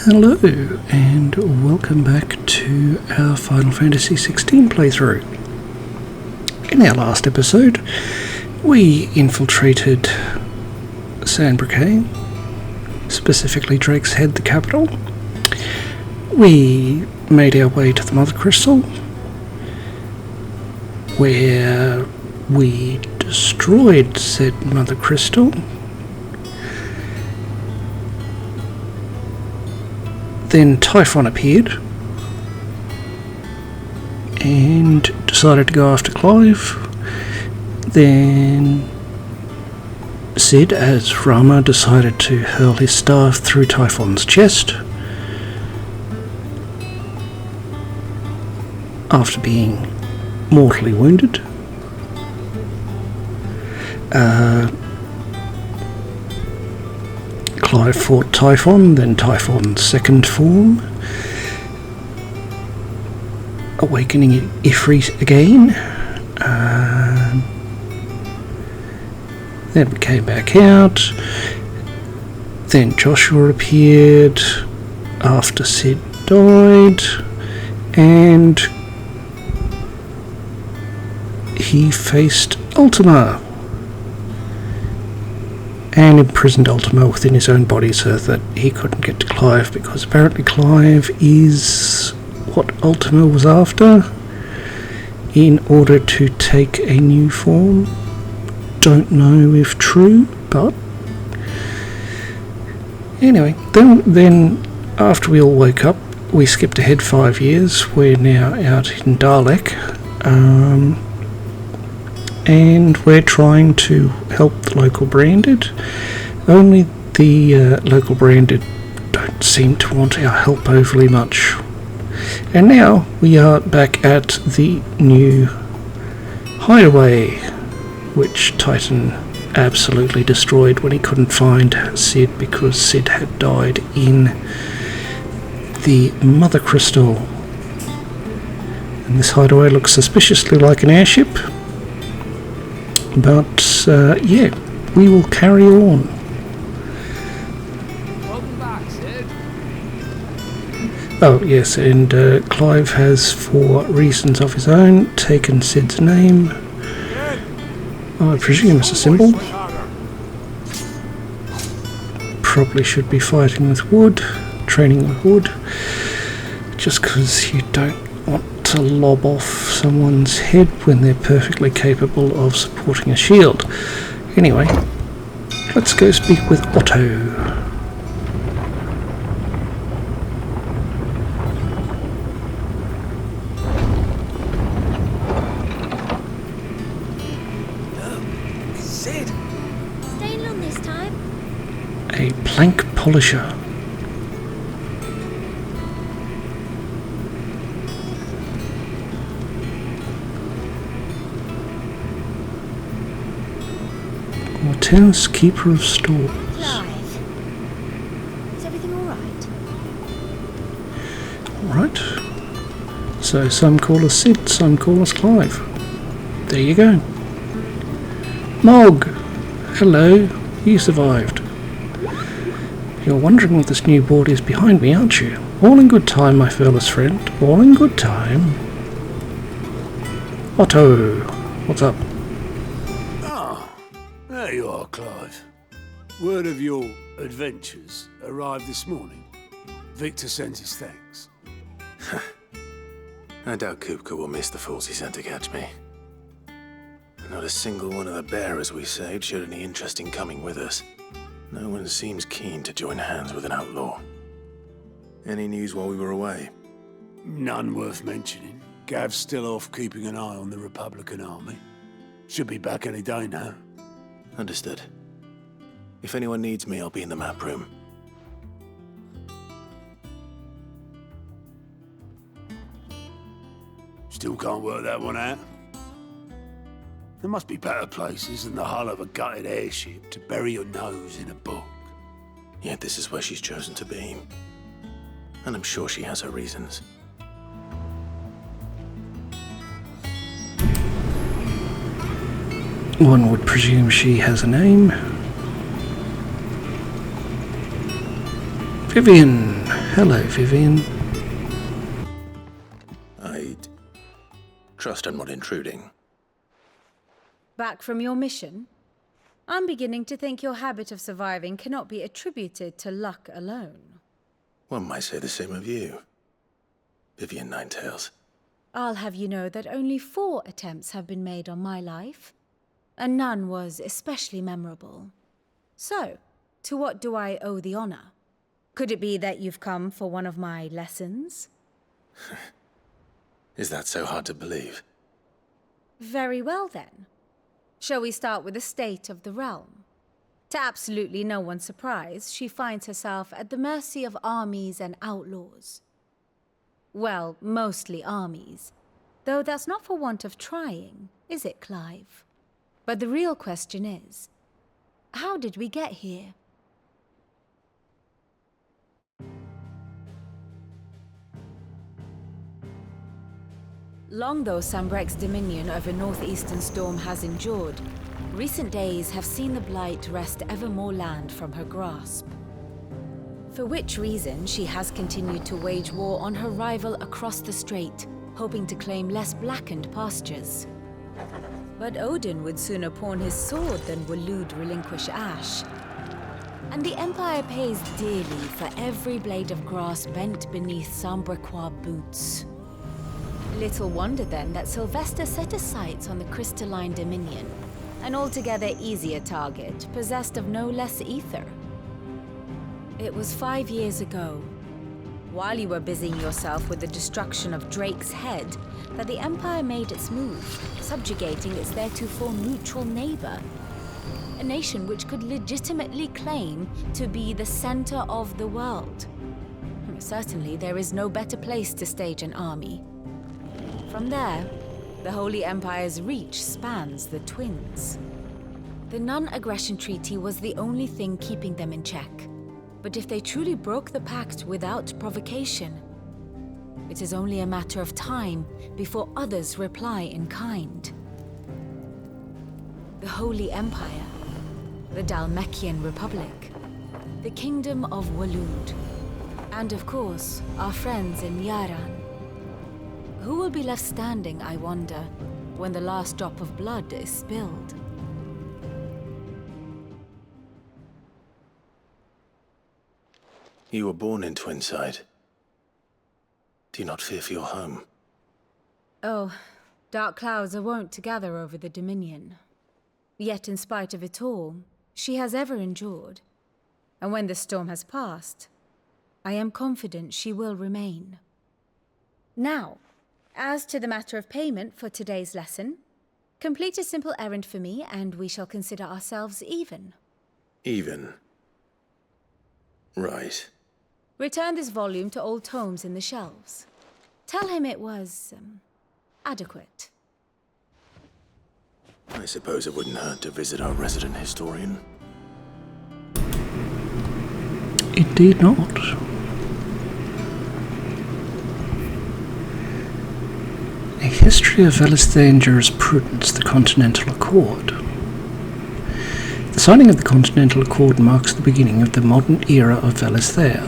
Hello, and welcome back to our Final Fantasy XVI playthrough. In our last episode, we infiltrated Sandbrequet, specifically Drake's Head, the capital. We made our way to the Mother Crystal, where we destroyed said Mother Crystal. Then Typhon appeared and decided to go after Clive. Then Sid, as Rama, decided to hurl his staff through Typhon's chest after being mortally wounded. Clive fought Typhon, then Typhon's second form, awakening Ifrit again. Then we came back out. Then Joshua appeared after Sid died, and he faced Ultima and imprisoned Ultima within his own body so that he couldn't get to Clive, because apparently Clive is what Ultima was after in order to take a new form. Don't know if true, but anyway, then after we all woke up, we skipped ahead 5 years. We're now out in Dalek, and we're trying to help the local branded. Only the local branded don't seem to want our help overly much. And now we are back at the new hideaway, which Titan absolutely destroyed when he couldn't find Sid, because Sid had died in the Mother Crystal. And this hideaway looks suspiciously like an airship. But, yeah, we will carry on. Welcome back, Sid. Oh, yes, and Clive has, for reasons of his own, taken Sid's name. I presume it's a symbol. Probably should be fighting with wood, training with wood, just because you don't want to lob off someone's head when they're perfectly capable of supporting a shield. Anyway, let's go speak with Otto. Sid! Staying long this time? A plank polisher. Tennis keeper of stores. Clive. Is everything alright? Alright. So some call us Sid, some call us Clive. There you go. Mog! Hello. You survived. You're wondering what this new board is behind me, aren't you? All in good time, my fearless friend. All in good time. Otto, what's up? There you are, Clive. Word of your adventures arrived this morning. Victor sends his thanks. I doubt Kupka will miss the fools he sent to catch me. Not a single one of the bearers we saved showed any interest in coming with us. No one seems keen to join hands with an outlaw. Any news while we were away? None worth mentioning. Gav's still off keeping an eye on the Republican army. Should be back any day now. Understood. If anyone needs me, I'll be in the map room. Still can't work that one out. There must be better places than the hull of a gutted airship to bury your nose in a book. Yet this is where she's chosen to be. And I'm sure she has her reasons. One would presume she has a name. Vivian, Hello, Vivian. I trust I'm not intruding. Back from your mission? I'm beginning to think your habit of surviving cannot be attributed to luck alone. One might say the same of you, Vivian Ninetails. I'll have you know that only 4 attempts have been made on my life, and none was especially memorable. So, to what do I owe the honor? Could it be that you've come for one of my lessons? Is that so hard to believe? Very well then. Shall we start with the state of the realm? To absolutely no one's surprise, she finds herself at the mercy of armies and outlaws. Well, mostly armies. Though that's not for want of trying, is it, Clive? But the real question is, how did we get here? Long though Sambrek's dominion over northeastern Storm has endured, recent days have seen the Blight wrest ever more land from her grasp. For which reason she has continued to wage war on her rival across the strait, hoping to claim less blackened pastures. But Odin would sooner pawn his sword than Waloed relinquish Ash. And the Empire pays dearly for every blade of grass bent beneath Sambrequois boots. Little wonder then that Sylvester set his sights on the crystalline dominion, an altogether easier target, possessed of no less ether. It was 5 years ago, while you were busying yourself with the destruction of Drake's head, that the Empire made its move, subjugating its theretofore neutral neighbor. A nation which could legitimately claim to be the center of the world. Certainly, there is no better place to stage an army. From there, the Holy Empire's reach spans the Twins. The non-aggression treaty was the only thing keeping them in check. But if they truly broke the pact without provocation, it is only a matter of time before others reply in kind. The Holy Empire, the Dhalmekian Republic, the Kingdom of Waloed, and of course, our friends in Yaran. Who will be left standing, I wonder, when the last drop of blood is spilled? You were born in Twinside. Do you not fear for your home? Oh, dark clouds are wont to gather over the Dominion. Yet in spite of it all, she has ever endured. And when the storm has passed, I am confident she will remain. Now, as to the matter of payment for today's lesson, complete a simple errand for me and we shall consider ourselves even. Even? Right. Return this volume to old tomes in the shelves. Tell him it was, adequate. I suppose it wouldn't hurt to visit our resident historian. Indeed not. A History of Valisthean Jurisprudence, the Continental Accord. The signing of the Continental Accord marks the beginning of the modern era of Valisthea.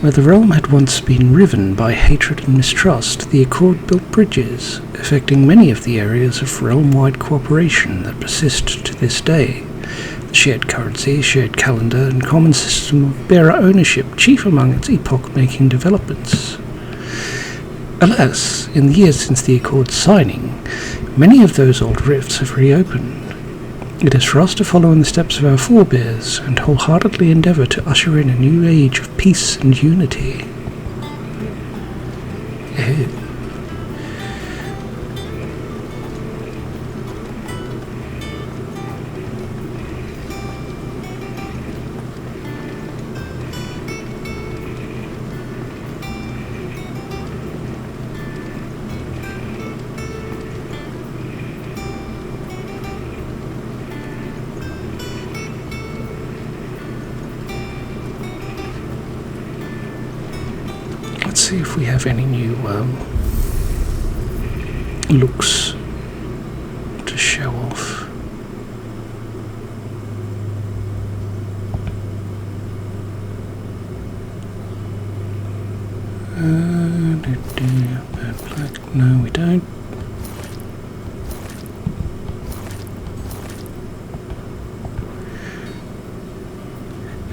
Where the realm had once been riven by hatred and mistrust, the Accord built bridges, affecting many of the areas of realm-wide cooperation that persist to this day. The shared currency, shared calendar, and common system of bearer ownership chief among its epoch-making developments. Alas, in the years since the Accord's signing, many of those old rifts have reopened. It is for us to follow in the steps of our forebears and wholeheartedly endeavour to usher in a new age of peace and unity. Let's see if we have any new looks to show off. Black. No, we don't.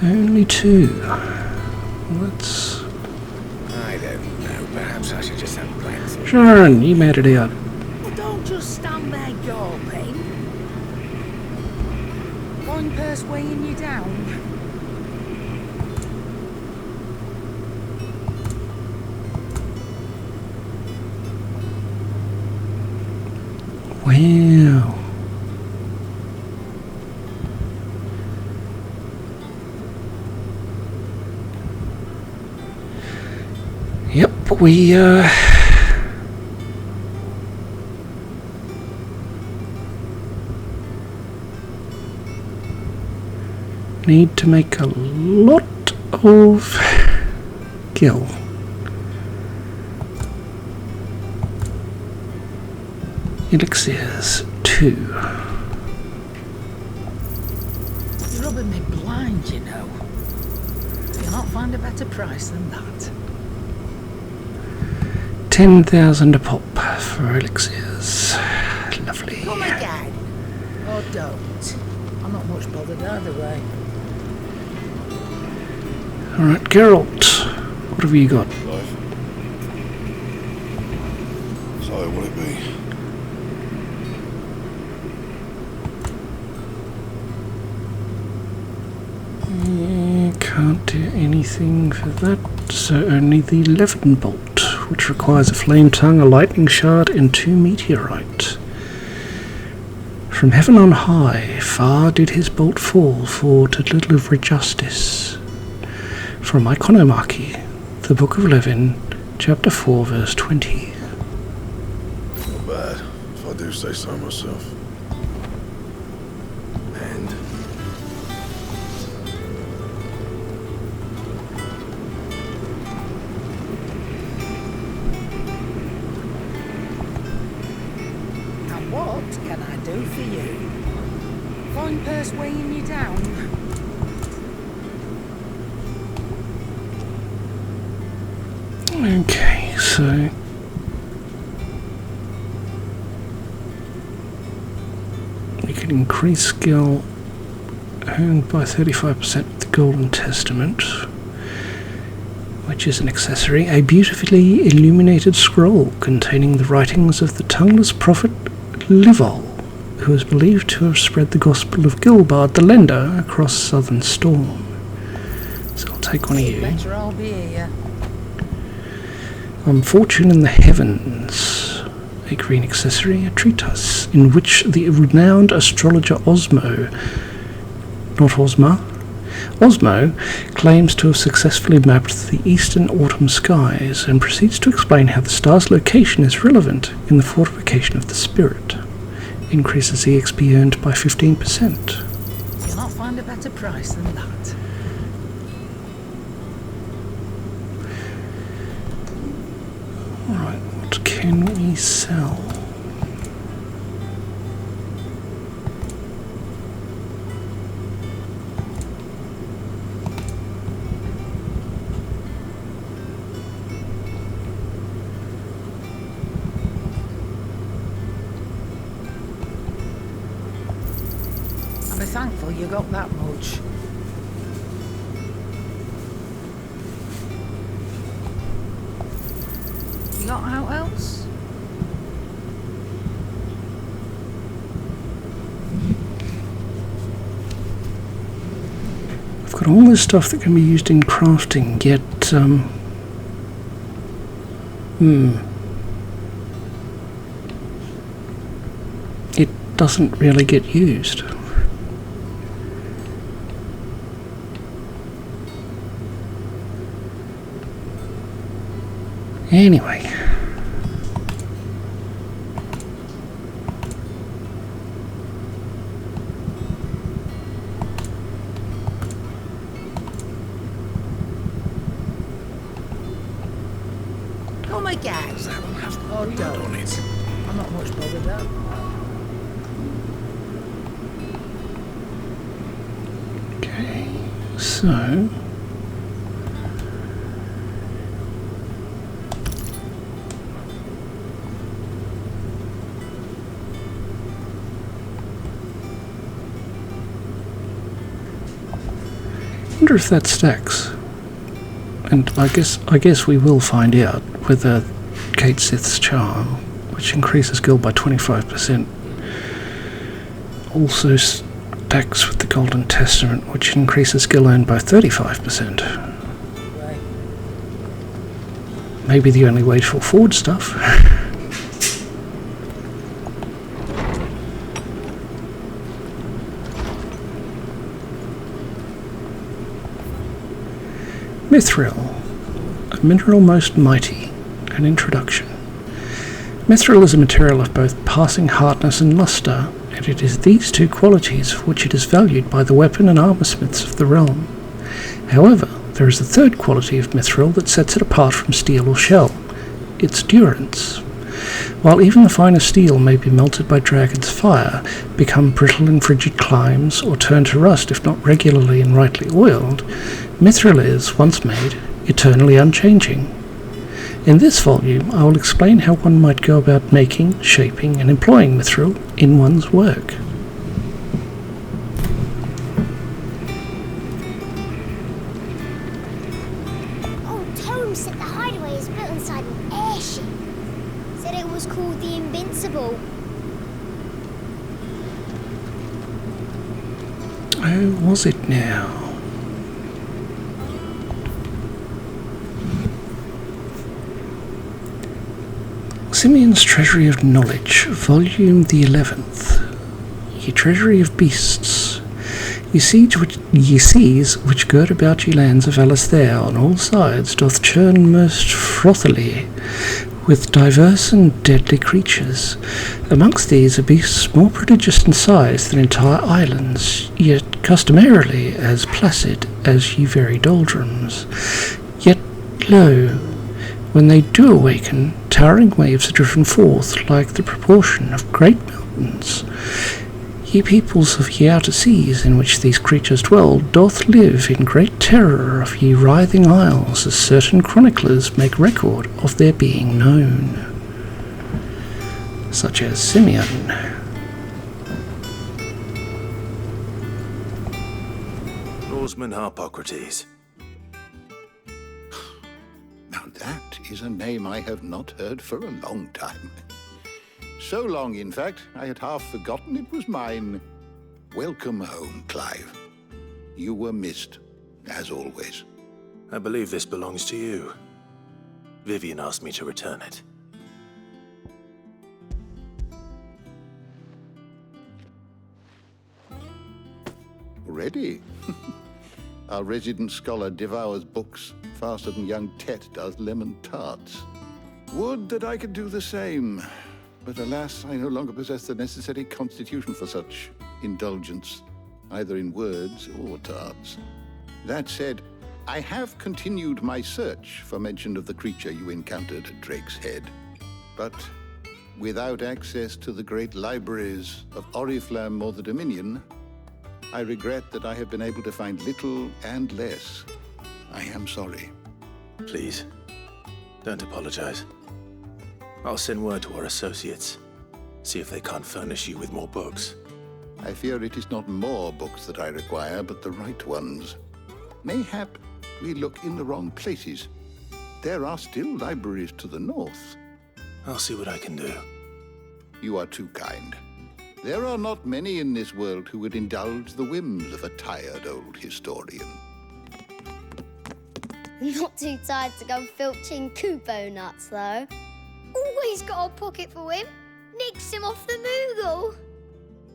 Only 2. Let's... I don't know. Perhaps I should just have plans. Sharon, you made it out. Well, don't just stand there gawping. One purse weighing you down. Wow. Yep, we need to make a lot of gil. Elixirs 2. You're rubbing me blind, you know. You'll not find a better price than that. 10,000 a pop for elixirs. Lovely. Come again. Or don't. I'm not much bothered either way. Alright, Geralt, what have you got? Clive. So, will it be? Can't do anything for that, so only the Levin Bolt, which requires a flame tongue, a lightning shard, and 2 meteorite. From heaven on high, far did his bolt fall for to deliver justice. From Iconomarchy, the Book of Levin, chapter 4, verse 20. Not bad, if I do say so myself. And What can I do for you? Fine purse weighing you down. Okay, so we can increase skill earned by 35% with the Golden Testament, which is an accessory, a beautifully illuminated scroll containing the writings of the tongueless prophet Livol, who is believed to have spread the gospel of Gilbard the Lender across southern Storm. So I'll take one of you. Better I'll be here. Fortune in the Heavens, a green accessory, a treatise, in which the renowned astrologer Osmo claims to have successfully mapped the eastern autumn skies and proceeds to explain how the star's location is relevant in the fortification of the spirit. Increases EXP earned by 15%. You'll not find a better price than that. Alright, what can we sell? I'll be thankful you got that much. You got out else? I've got all this stuff that can be used in crafting, yet it doesn't really get used. Anyway. Come again. Or don't. I'm not much bothered up. Okay, so wonder if that stacks. And I guess we will find out whether Kate Sith's charm, which increases skill by 25%, also stacks with the Golden Testament, which increases skill earned by 35%. Right. Maybe the only way to afford stuff. Mithril, a mineral most mighty. An introduction. Mithril is a material of both passing hardness and lustre, and it is these two qualities for which it is valued by the weapon and armorsmiths of the realm. However, there is a third quality of mithril that sets it apart from steel or shell, its durance. While even the finest steel may be melted by dragon's fire, become brittle in frigid climes, or turn to rust if not regularly and rightly oiled, mithril is, once made, eternally unchanging. In this volume, I will explain how one might go about making, shaping, and employing mithril in one's work. Old Tome said the hideaway is built inside an airship. Said it was called the Invincible. Oh, was it now? Simeon's Treasury of Knowledge, Volume the 11th. Ye Treasury of Beasts. Ye seas which gird about ye lands of Valisthea on all sides doth churn most frothily with diverse and deadly creatures. Amongst these are beasts more prodigious in size than entire islands, yet customarily as placid as ye very doldrums. Yet, lo, when they do awaken, towering waves are driven forth like the proportion of great mountains. Ye peoples of ye outer seas, in which these creatures dwell, doth live in great terror of ye writhing isles, as certain chroniclers make record of their being known, such as Simeon. Norseman Harpocrates. Now that is a name I have not heard for a long time. So long, in fact, I had half forgotten it was mine. Welcome home, Clive. You were missed, as always. I believe this belongs to you. Vivian asked me to return it. Ready? Our resident scholar devours books faster than young Tet does lemon tarts. Would that I could do the same. But alas, I no longer possess the necessary constitution for such indulgence, either in words or tarts. That said, I have continued my search for mention of the creature you encountered at Drake's Head. But without access to the great libraries of Oriflamme or the Dominion, I regret that I have been able to find little and less. I am sorry. Please, don't apologize. I'll send word to our associates. See if they can't furnish you with more books. I fear it is not more books that I require, but the right ones. Mayhap we look in the wrong places. There are still libraries to the north. I'll see what I can do. You are too kind. There are not many in this world who would indulge the whims of a tired old historian. Not too tired to go filching Kupo nuts, though. Always got a pocket for him. Nicks him off the Moogle.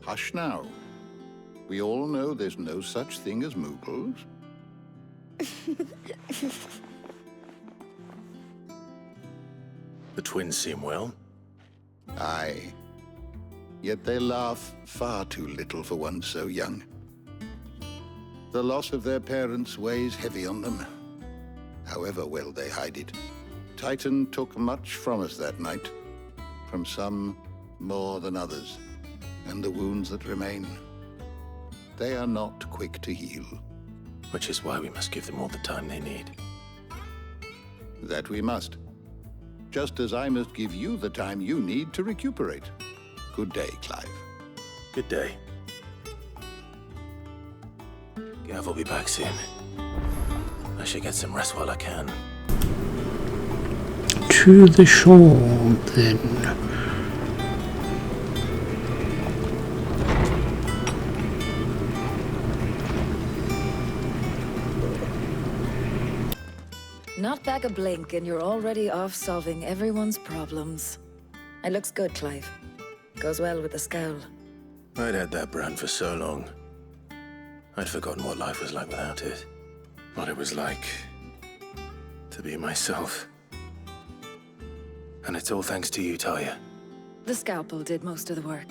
Hush now. We all know there's no such thing as Moogles. The twins seem well. Aye. Yet they laugh far too little for one so young. The loss of their parents weighs heavy on them, however well they hide it. Titan took much from us that night, from some more than others, and the wounds that remain, they are not quick to heal. Which is why we must give them all the time they need. That we must. Just as I must give you the time you need to recuperate. Good day, Clive. Good day. Gav will be back soon. should get some rest while I can. To the shore, then. Not back a blink and you're already off solving everyone's problems. It looks good, Clive. Goes well with the scowl. I'd had that brand for so long. I'd forgotten what life was like without it. What it was like to be myself. And it's all thanks to you, Talia. The scalpel did most of the work.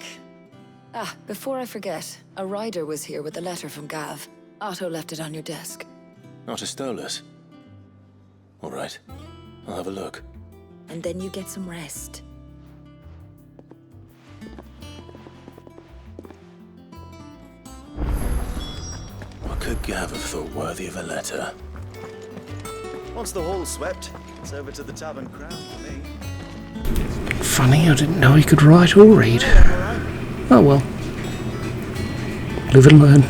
Ah, before I forget, a rider was here with a letter from Gav. Otto left it on your desk. Not a stolus. All right, I'll have a look. And then you get some rest. What could Gav have thought worthy of a letter? Once the hall's swept, it's over to the Tavern Crown for me. Funny, I didn't know he could write or read. Oh well. Live and learn.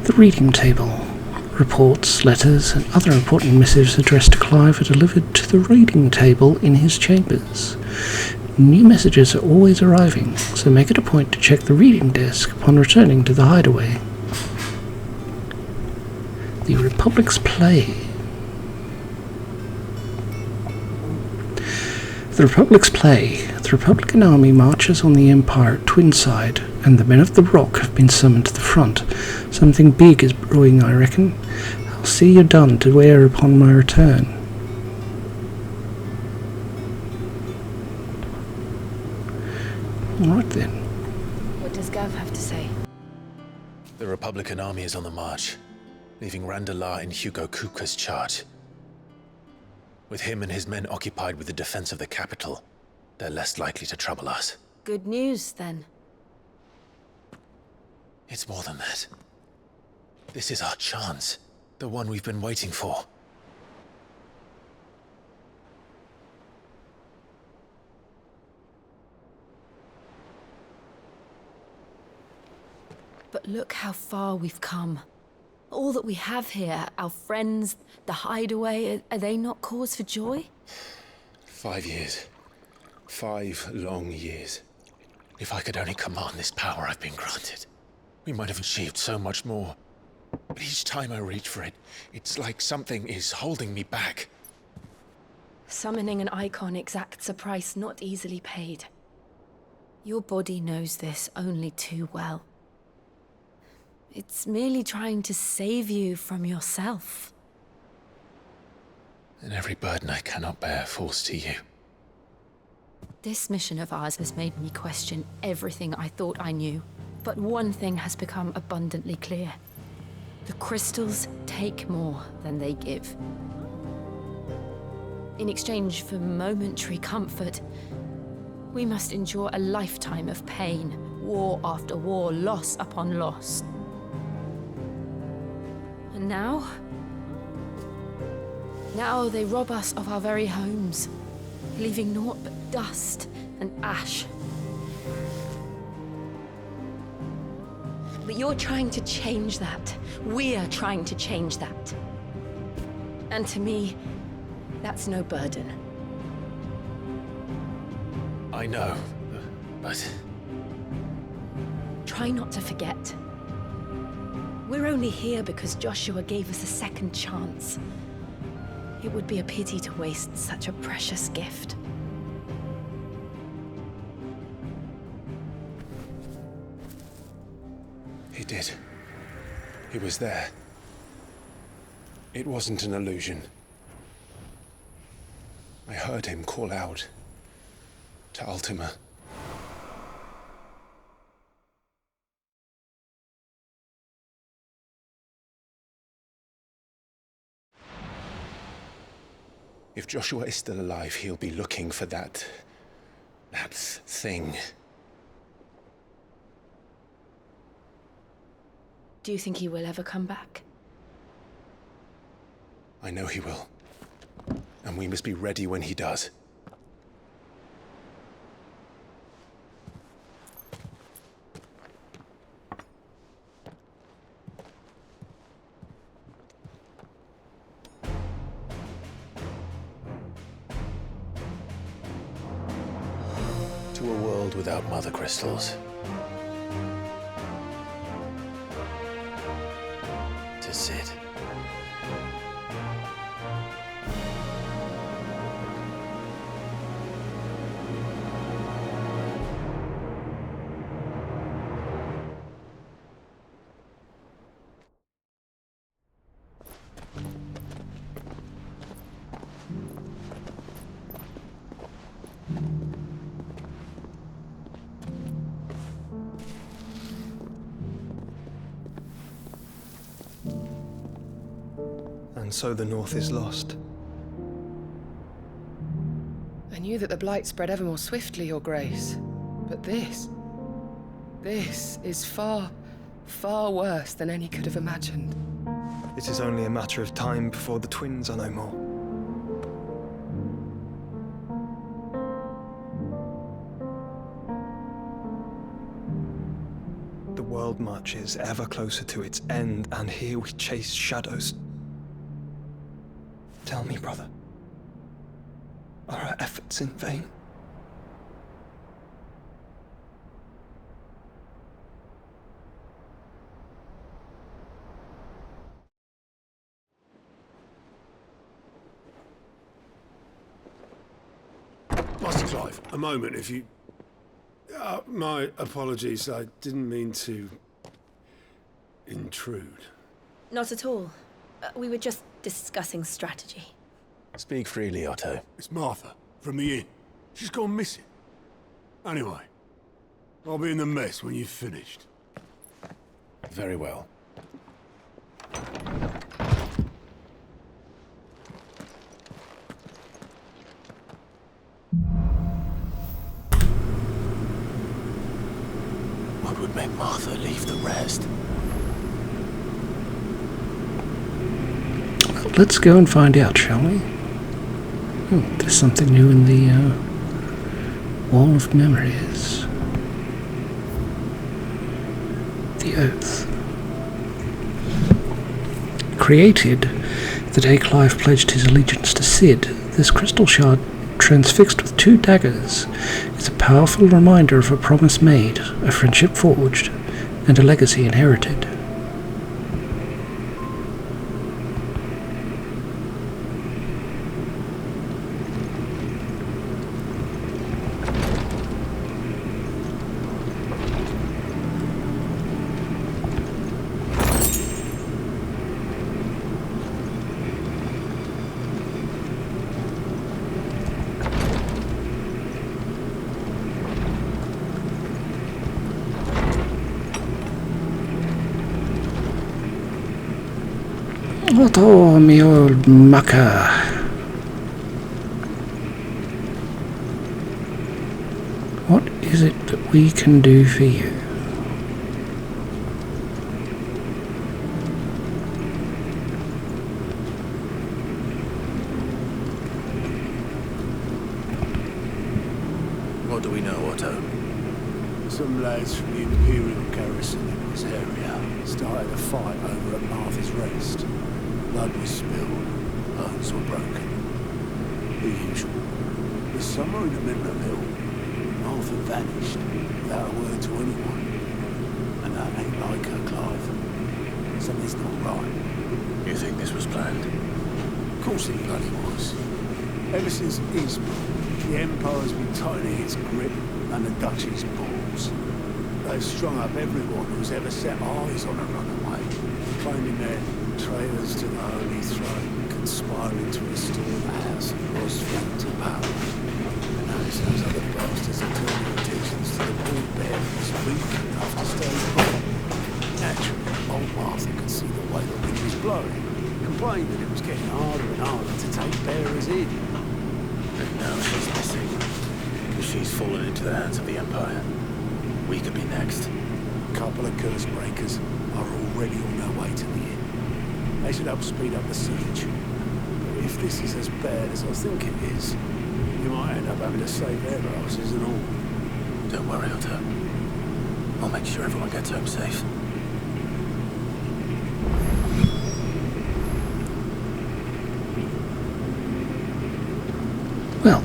The reading table. Reports, letters, and other important missives addressed to Clive are delivered to the reading table in his chambers. New messages are always arriving, so make it a point to check the reading desk upon returning to the hideaway. The Republic's play. The Republic's play. The Republican army marches on the Empire at Twinside, and the men of the Rock have been summoned to the front. Something big is brewing, I reckon. I'll see you done to wear upon my return. Alright then. What does Gav have to say? The Republican army is on the march, leaving Randalar in Hugo Kuka's charge. With him and his men occupied with the defense of the capital, they're less likely to trouble us. Good news, then. It's more than that. This is our chance. The one we've been waiting for. But look how far we've come. All that we have here, our friends, the hideaway, are they not cause for joy? 5 years. 5 long years. If I could only command this power I've been granted, we might have achieved so much more. But each time I reach for it, it's like something is holding me back. Summoning an icon exacts a price not easily paid. Your body knows this only too well. It's merely trying to save you from yourself. And every burden I cannot bear falls to you. This mission of ours has made me question everything I thought I knew. But one thing has become abundantly clear. The crystals take more than they give. In exchange for momentary comfort, we must endure a lifetime of pain, war after war, loss upon loss. And now they rob us of our very homes, leaving naught but dust and ash. But you're trying to change that. We're trying to change that. And to me, that's no burden. I know, but... Try not to forget. We're only here because Joshua gave us a second chance. It would be a pity to waste such a precious gift. He did. He was there. It wasn't an illusion. I heard him call out to Ultima. If Joshua is still alive, he'll be looking for that thing. Do you think he will ever come back? I know he will. And we must be ready when he does. to a world without mother crystals. To Cid. And so the North is lost. I knew that the blight spread ever more swiftly, Your Grace. But this is far, far worse than any could have imagined. It is only a matter of time before the twins are no more. The world marches ever closer to its end, and here we chase shadows. Tell me, brother, are our efforts in vain? Master Clive, a moment, if you... my apologies, I didn't mean to... intrude. Not at all. We were just discussing strategy. Speak freely, Otto. It's Martha, from the inn. She's gone missing. Anyway, I'll be in the mess when you've finished. Very well. What would make Martha leave the rest? Let's go and find out, shall we? Oh, there's something new in the Wall of Memories. The Oath. Created the day Clive pledged his allegiance to Cid, this crystal shard, transfixed with 2 daggers, is a powerful reminder of a promise made, a friendship forged, and a legacy inherited. Otto, me old mucker. What is it that we can do for you? What do we know, Otto? Some lads from the Imperial garrison in this area started a fight over at Martha's Rest. Blood was spilled, bones were broken. The usual. But somewhere in the middle of it all, Martha vanished without a word to anyone. And that ain't like her, Clive. Something's not right. You think this was planned? Of course it bloody was. Ever since Eastbourne, the Empire's been tightening its grip and the Duchy's balls. They've strung up everyone who's ever set eyes on a runaway, claiming they're traitors to the Holy Throne, conspiring to restore the House of Rosfeld to power. And now it's those other bastards are turning attentions to the poor bear who's weak enough to stay put. Naturally, old Martha could see the way the wind was blowing, complained that it was getting harder and harder to take bearers in. And now she's missing. If she's fallen into the hands of the Empire, we could be next. A couple of curse breakers are already on their way to the inn. They should help speed up the siege. But if this is as bad as I think it is, you might end up having to save their asses and all. Don't worry, Otto. I'll make sure everyone gets home safe. Well,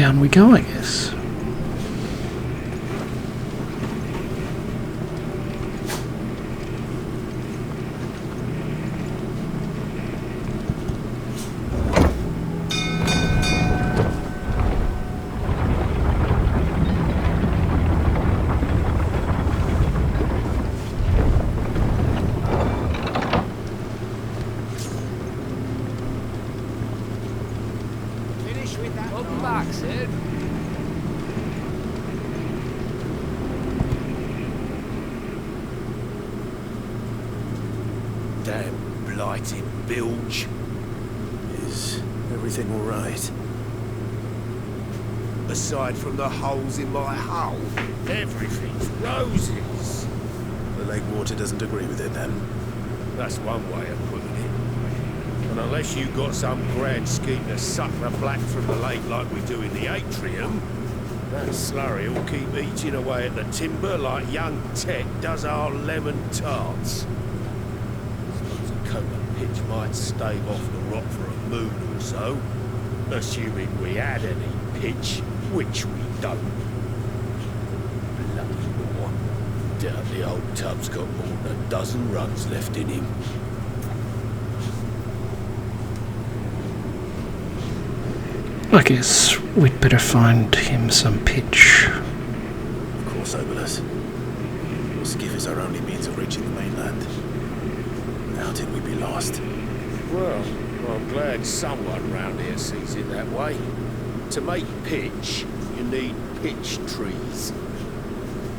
down we go, I guess. Damn blighted bilge. Is everything all right? Aside from the holes in my hull, everything's roses. The lake water doesn't agree with it, then? That's one way of putting it. And unless you've got some grand scheme to suck the black from the lake like we do in the atrium, that slurry will keep eating away at the timber like young Tet does our lemon tarts. Suppose a coat of pitch might stave off the rock for a moon or so, assuming we had any pitch, which we don't. Bloody more. Doubt the old tub's got more than a dozen runs left in him. I guess we'd better find him some pitch. Of course, Obolus. Your skiff is our only means of reaching the mainland. Without it, we'd be lost. Well, I'm glad someone round here sees it that way. To make pitch, you need pitch trees.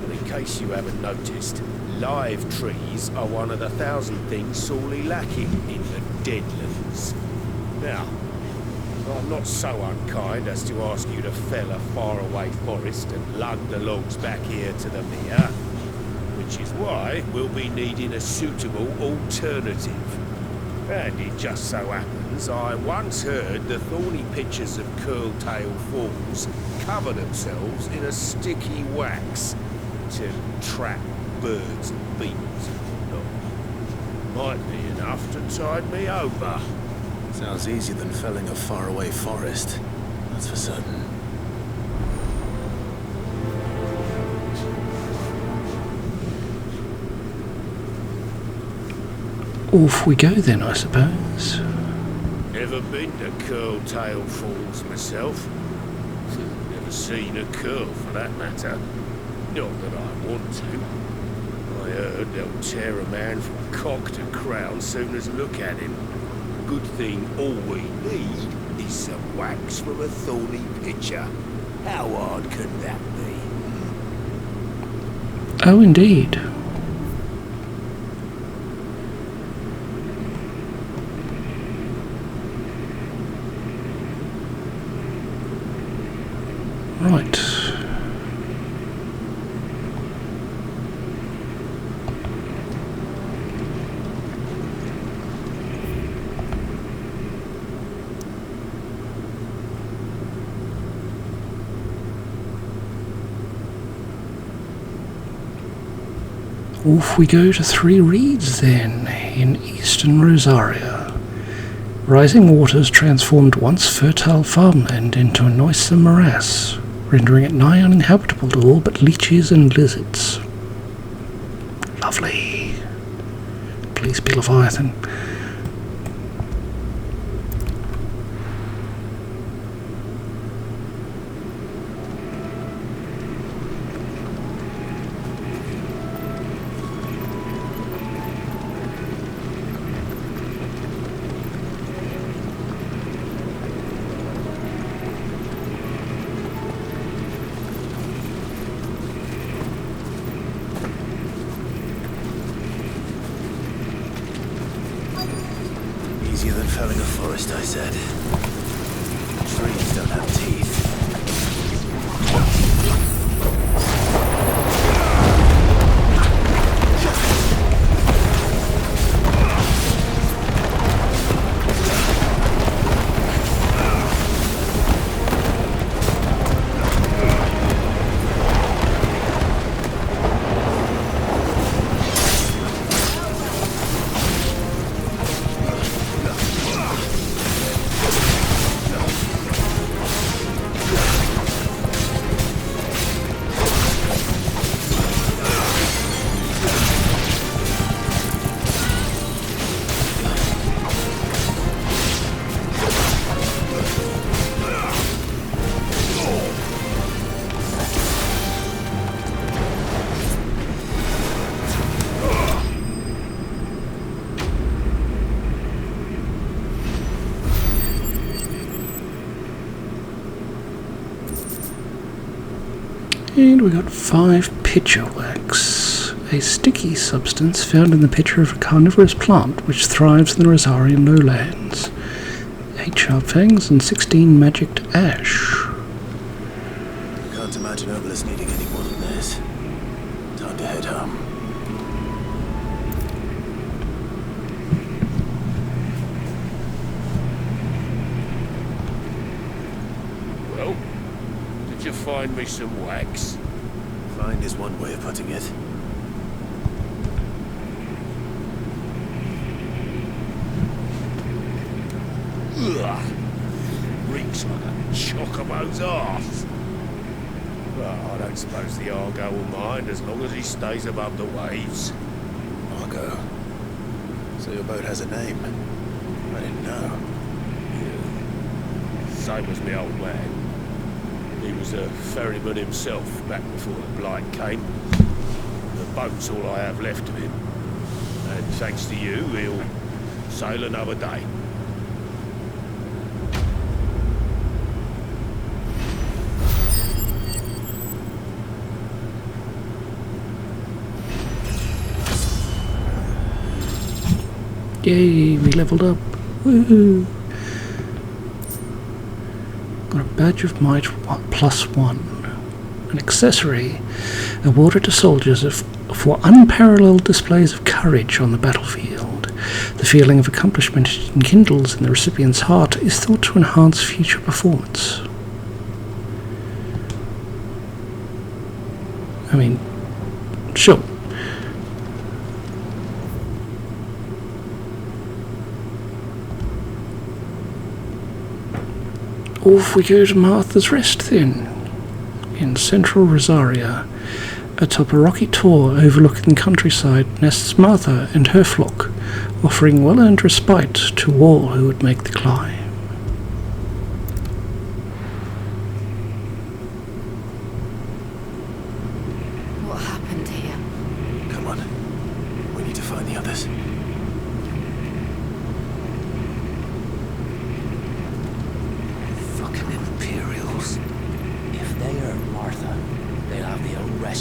And in case you haven't noticed, live trees are one of the 1,000 things sorely lacking in the Deadlands. Now, I'm not so unkind as to ask you to fell a faraway forest and lug the logs back here to the mere, which is why we'll be needing a suitable alternative. And it just so happens I once heard the thorny pitchers of Curltail Falls cover themselves in a sticky wax to trap birds and beetles and whatnot. Might be enough to tide me over. Sounds easier than felling a faraway forest, that's for certain. Off we go then, I suppose. Never been to Curltail Falls myself. Never seen a curl for that matter. Not that I want to. I heard they'll tear a man from cock to crown soon as look at him. Good thing all we need is some wax from a thorny pitcher. How hard can that be? Oh, indeed. Right. Off we go to Three Reeds then, in eastern Rosaria. Rising waters transformed once fertile farmland into a noisome morass, rendering it nigh uninhabitable to all but leeches and lizards. Lovely. Please be Leviathan. Easier than felling a forest, I said. Trees don't have teeth. And we got 5 pitcher wax, a sticky substance found in the pitcher of a carnivorous plant which thrives in the Rosarian lowlands. 8 sharp fangs and 16 magicked ash. Can't imagine Herbalist needing any more than this. Time to head home. Well, did you find me some wax? Find is one way of putting it. Ugh. Reeks like a chocobo's arse. Well, I don't suppose the Argo will mind as long as he stays above the waves. Argo. So your boat has a name. I didn't know. Yeah. Same as my old man. He was a ferryman himself back before the Blight came. The boat's all I have left of him. And thanks to you, he'll sail another day. Yay, we leveled up. Woohoo! Got a badge of might +1. An accessory awarded to soldiers for unparalleled displays of courage on the battlefield. The feeling of accomplishment it enkindles in the recipient's heart is thought to enhance future performance. I mean, sure. Off we go to Martha's Rest then, in central Rosaria. Atop a rocky tor overlooking the countryside nests Martha and her flock, offering well-earned respite to all who would make the climb. What happened here? Come on. We need to find the others.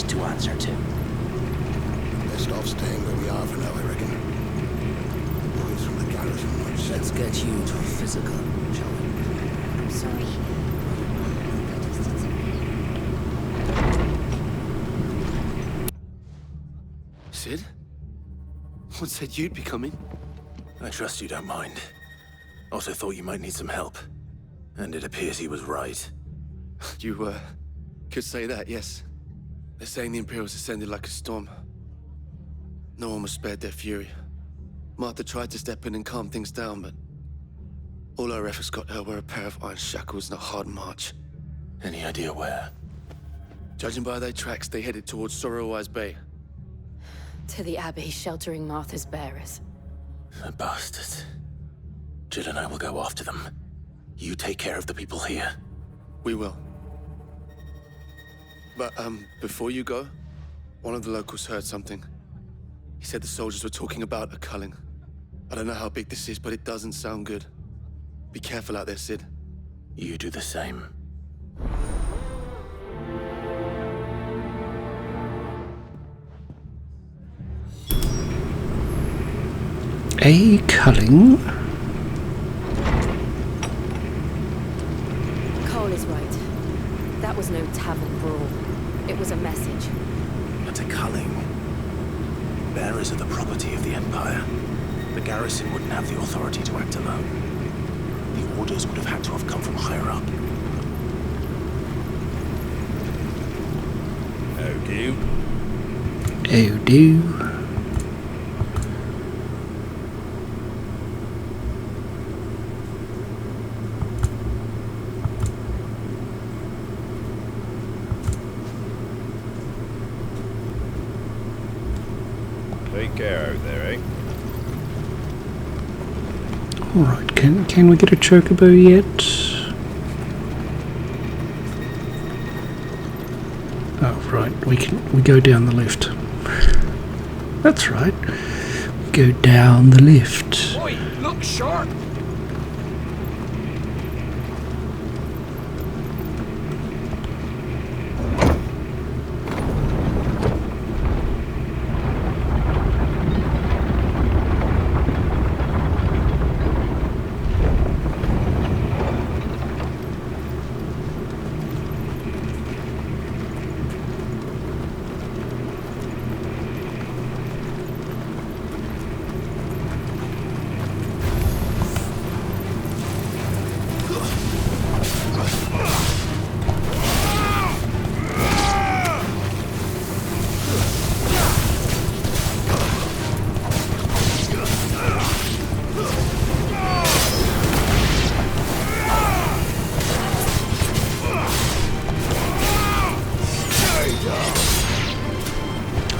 To answer to. Best off staying where we are for now, I reckon. Boys from the garrison might say. Let's get you to physical, shall we? I'm sorry. Sid? What said you'd be coming? I trust you don't mind. Also thought you might need some help. And it appears he was right. You, could say that, yes. They're saying the Imperials ascended like a storm. No one was spared their fury. Martha tried to step in and calm things down, but all our efforts got her were a pair of iron shackles and a hard march. Any idea where? Judging by their tracks, they headed towards Sorrowwise Bay. To the Abbey, sheltering Martha's bearers. The bastards. Jill and I will go after them. You take care of the people here. We will. But, before you go, one of the locals heard something. He said the soldiers were talking about a culling. I don't know how big this is, but it doesn't sound good. Be careful out there, Sid. You do the same. A culling? Cole is right. That was no tavern brawl. It was a message. But a culling. Bearers are the property of the Empire. The garrison wouldn't have the authority to act alone. The orders would have had to have come from higher up. Oh, do? Oh, do? Take care out there, eh? Alright, can we get a chocobo yet? Oh, right, we go down the lift. That's right. We go down the lift. Oi, look sharp!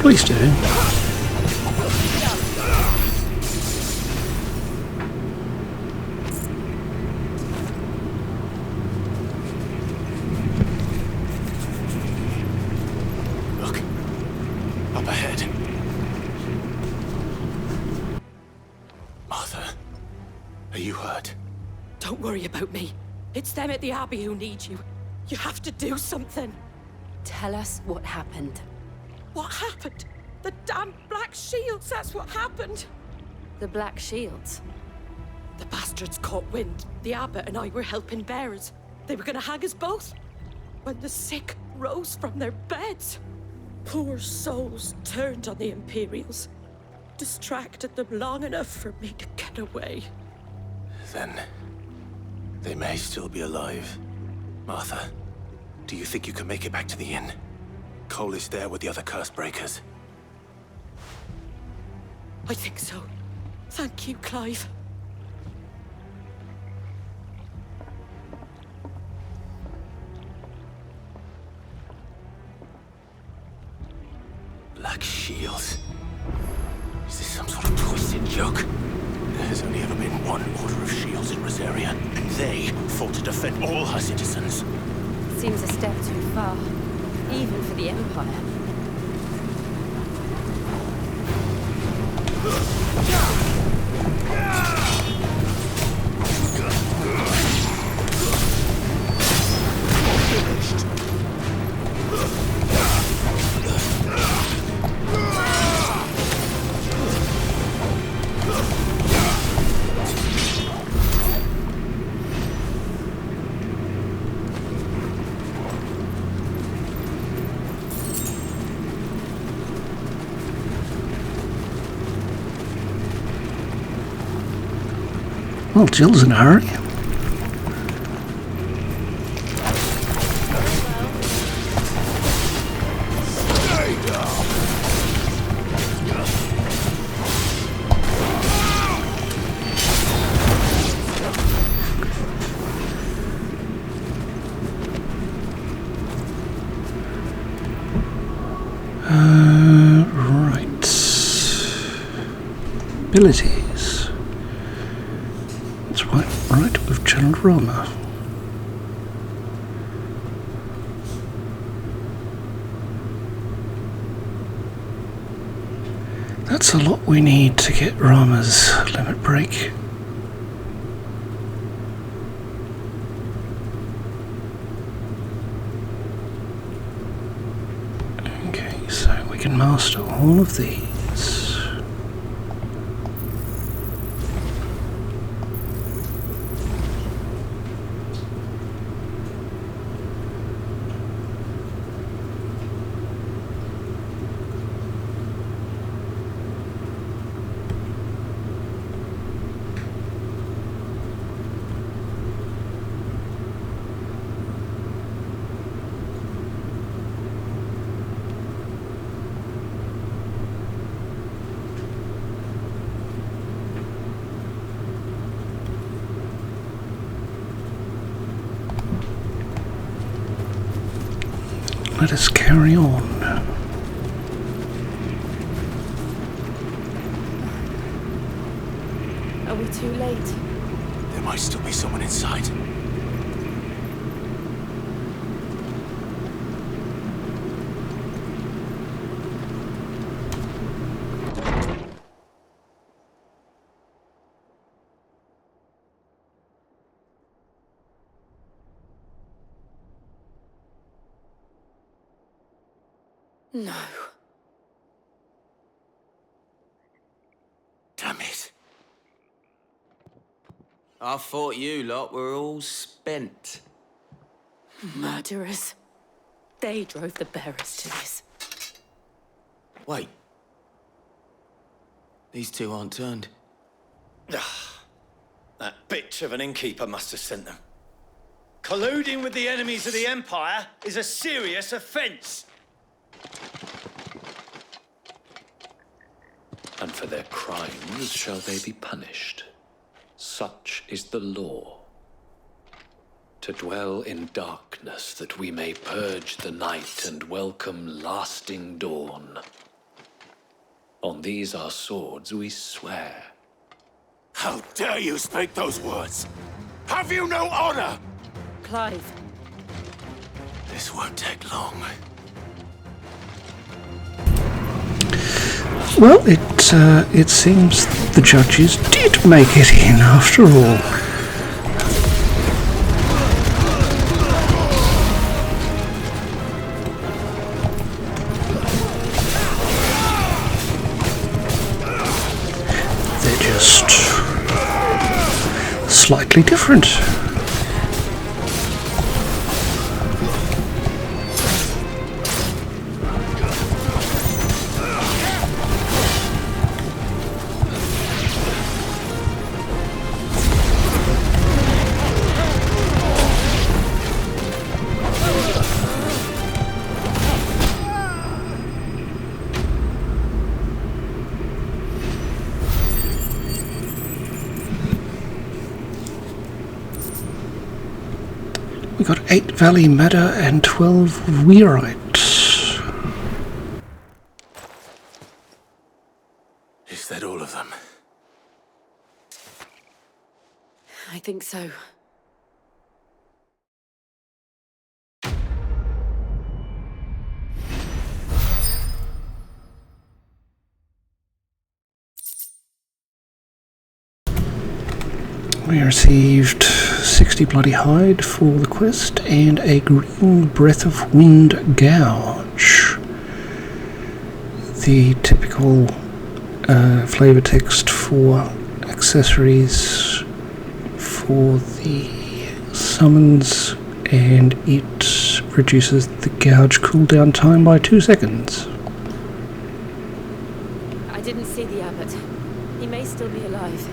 Please do. Look. Up ahead. Martha, are you hurt? Don't worry about me. It's them at the Abbey who need you. You have to do something. Tell us what happened. What happened? The damn Black Shields, that's what happened. The Black Shields? The bastards caught wind. The abbot and I were helping bearers. They were gonna hang us both. When the sick rose from their beds, poor souls turned on the Imperials. Distracted them long enough for me to get away. Then they may still be alive. Martha, do you think you can make it back to the inn? Cole is there with the other curse breakers. I think so. Thank you, Clive. Black shields. Is this some sort of twisted joke? There has only ever been one order of shields in Rosaria, and they fought to defend all her citizens. Seems a step too far, even for the Empire. Well, Jill's in a hurry. Right. Abilities. That's right, we've channeled Rama. That's a lot we need to get Rama's limit break. Okay, so we can master all of these. Let us carry on. Are we too late? There might still be someone inside. No. Damn it. I thought you lot were all spent. Murderers. They drove the bearers to this. Wait. These two aren't turned. That bitch of an innkeeper must have sent them. Colluding with the enemies of the Empire is a serious offense. And for their crimes shall they be punished. Such is the law. To dwell in darkness that we may purge the night and welcome lasting dawn. On these our swords we swear. How dare you speak those words? Have you no honor? Clive. This won't take long. Well, it seems the judges did make it in after all. They're just slightly different. We got 8 Valley Matter and 12 Weirite. Is that all of them? I think so. We received 60 bloody hide for the quest and a green breath of wind gouge. The typical flavor text for accessories for the summons, and it reduces the gouge cooldown time by 2 seconds. I didn't see the abbot. He may still be alive.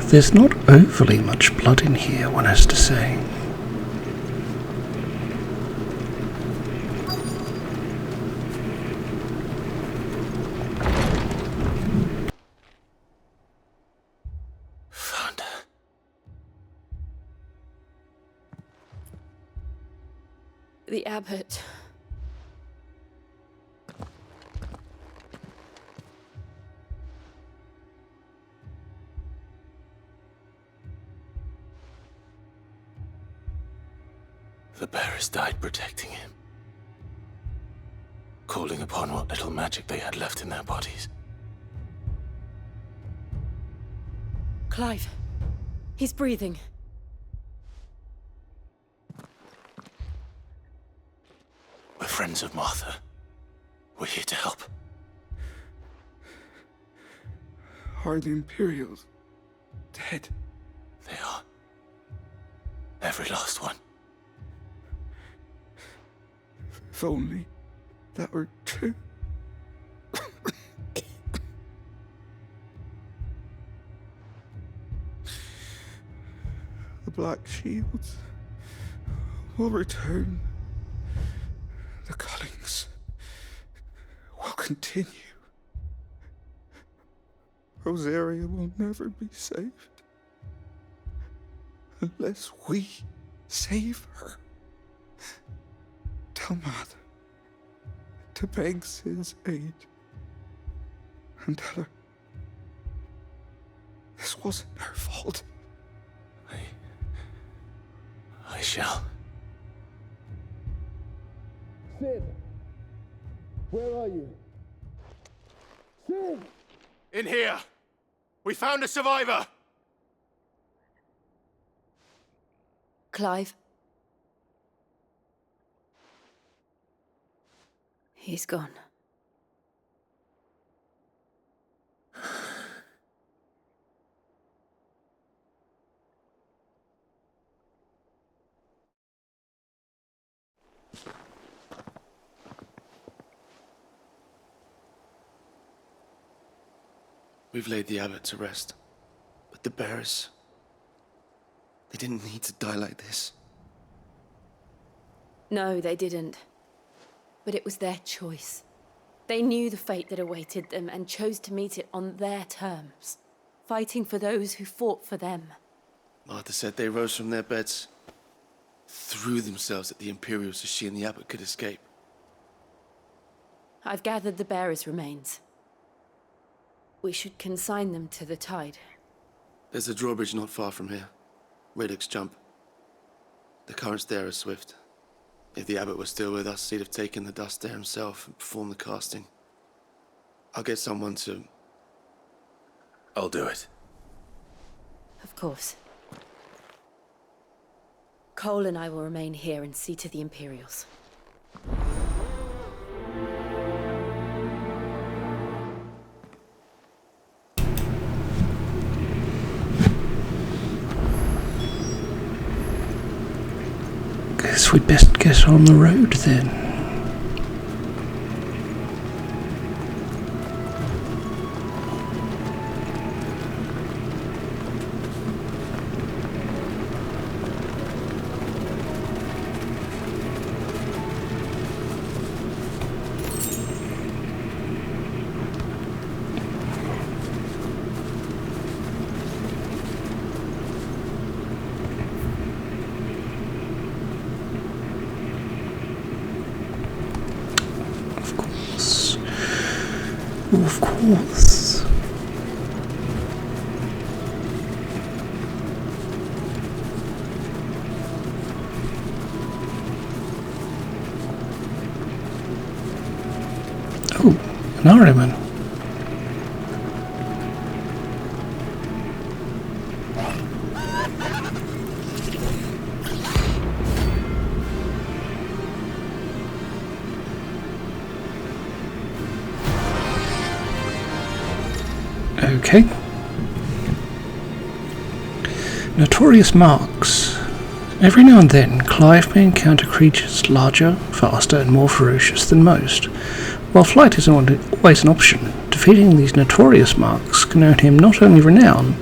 There's not overly much blood in here, one has to say. Found her. The abbot. The bearers died protecting him, calling upon what little magic they had left in their bodies. Clive. He's breathing. We're friends of Martha. We're here to help. Are the Imperials dead? They are. Every last one. If only that were true. The Black Shields will return. The cullings will continue. Rosaria will never be saved unless we save her. Tell Mother to beg Sid's aid and tell her this wasn't her fault. I shall. Sid! Where are you? Sid! In here! We found a survivor! Clive? He's gone. We've laid the abbot to rest. But the bearers... they didn't need to die like this. No, they didn't. But it was their choice. They knew the fate that awaited them and chose to meet it on their terms. fighting for those who fought for them. Martha said they rose from their beds, threw themselves at the Imperials so she and the Abbot could escape. I've gathered the bearers' remains. We should consign them to the tide. There's a drawbridge not far from here. Radix Jump. The currents there are swift. If the Abbot was still with us, he'd have taken the dust there himself and performed the casting. I'll get someone to... I'll do it. Of course. Cole and I will remain here and see to the Imperials. Guess we'd best get on the road then. Of course. Oh, an Ahriman. Okay. Notorious marks. Every now and then, Clive may encounter creatures larger, faster, and more ferocious than most. While flight is not always an option, defeating these notorious marks can earn him not only renown,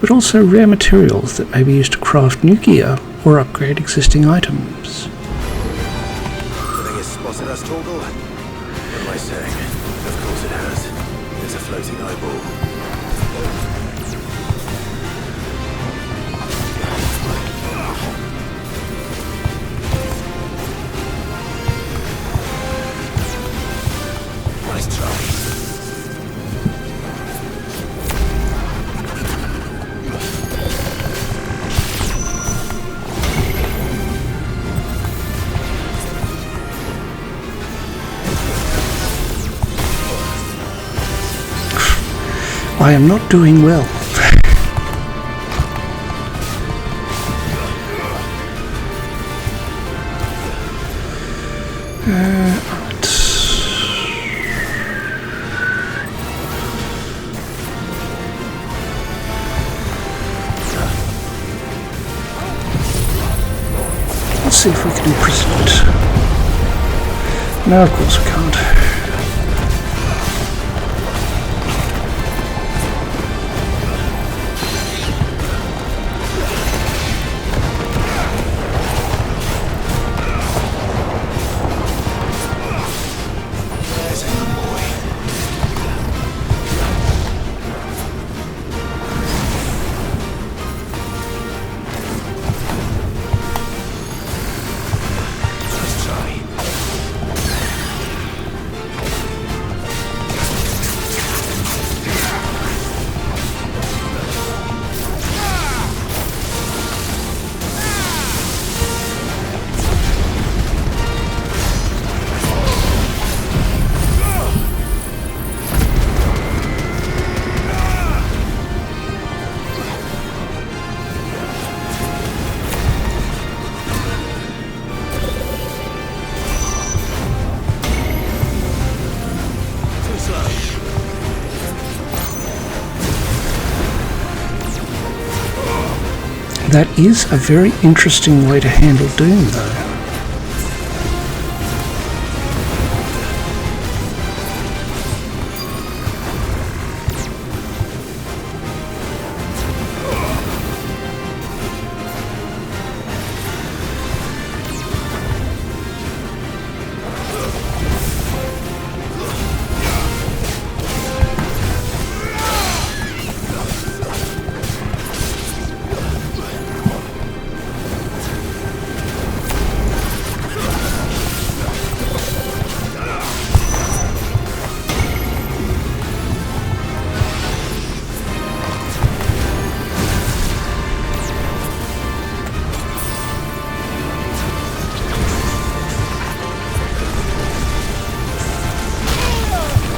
but also rare materials that may be used to craft new gear or upgrade existing items. The thing has spotted us, Torgal. What am I saying? Of course it has. There's a floating eyeball. Nice try. I am not doing well. Let's see if we can imprison it. No, of course we can't. That is a very interesting way to handle Doom, though.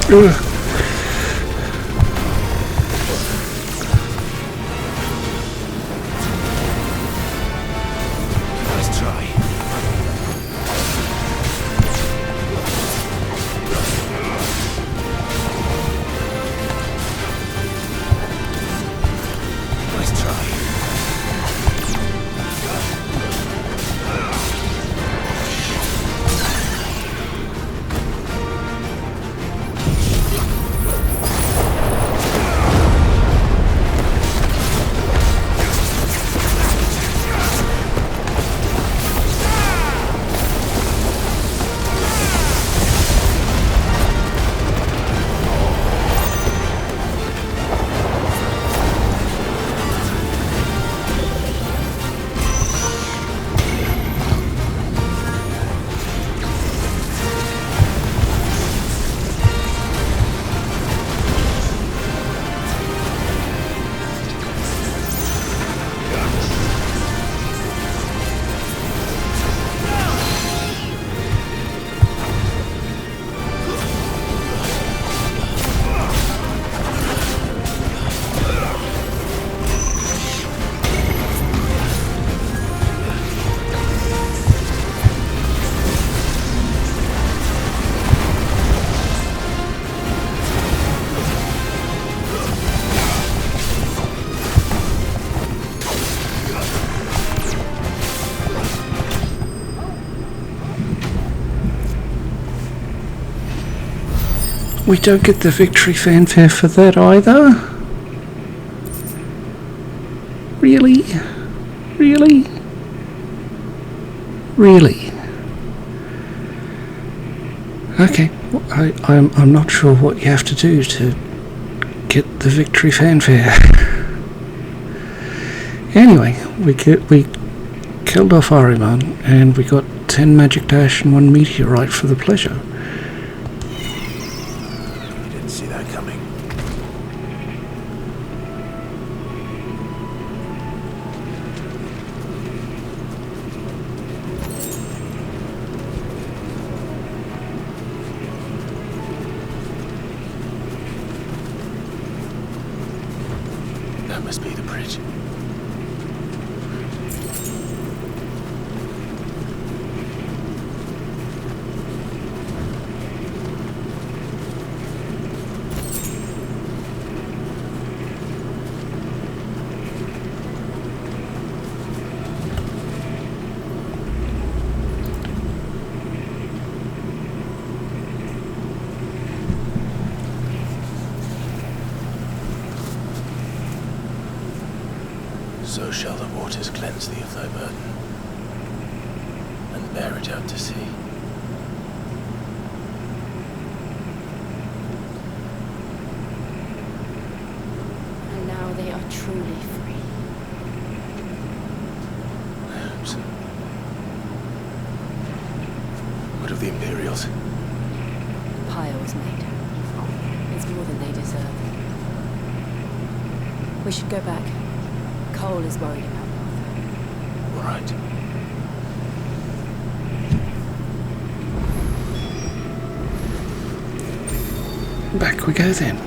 Ugh. Let's try. Let's try. We don't get the victory fanfare for that either. Really? Really? Really? Okay, well, I'm not sure what you have to do to get the victory fanfare. Anyway, we killed off Ahriman, and we got 10 magic dash and 1 meteorite for the pleasure. Didn't see that coming. That must be the bridge. So shall the waters cleanse thee of thy burden, and bear it out to sea. And now they are truly free. Perhaps. What of the Imperials? Pyre was made. It's more than they deserve. We should go back. Cole is worried about Martha. All right. Back we go then.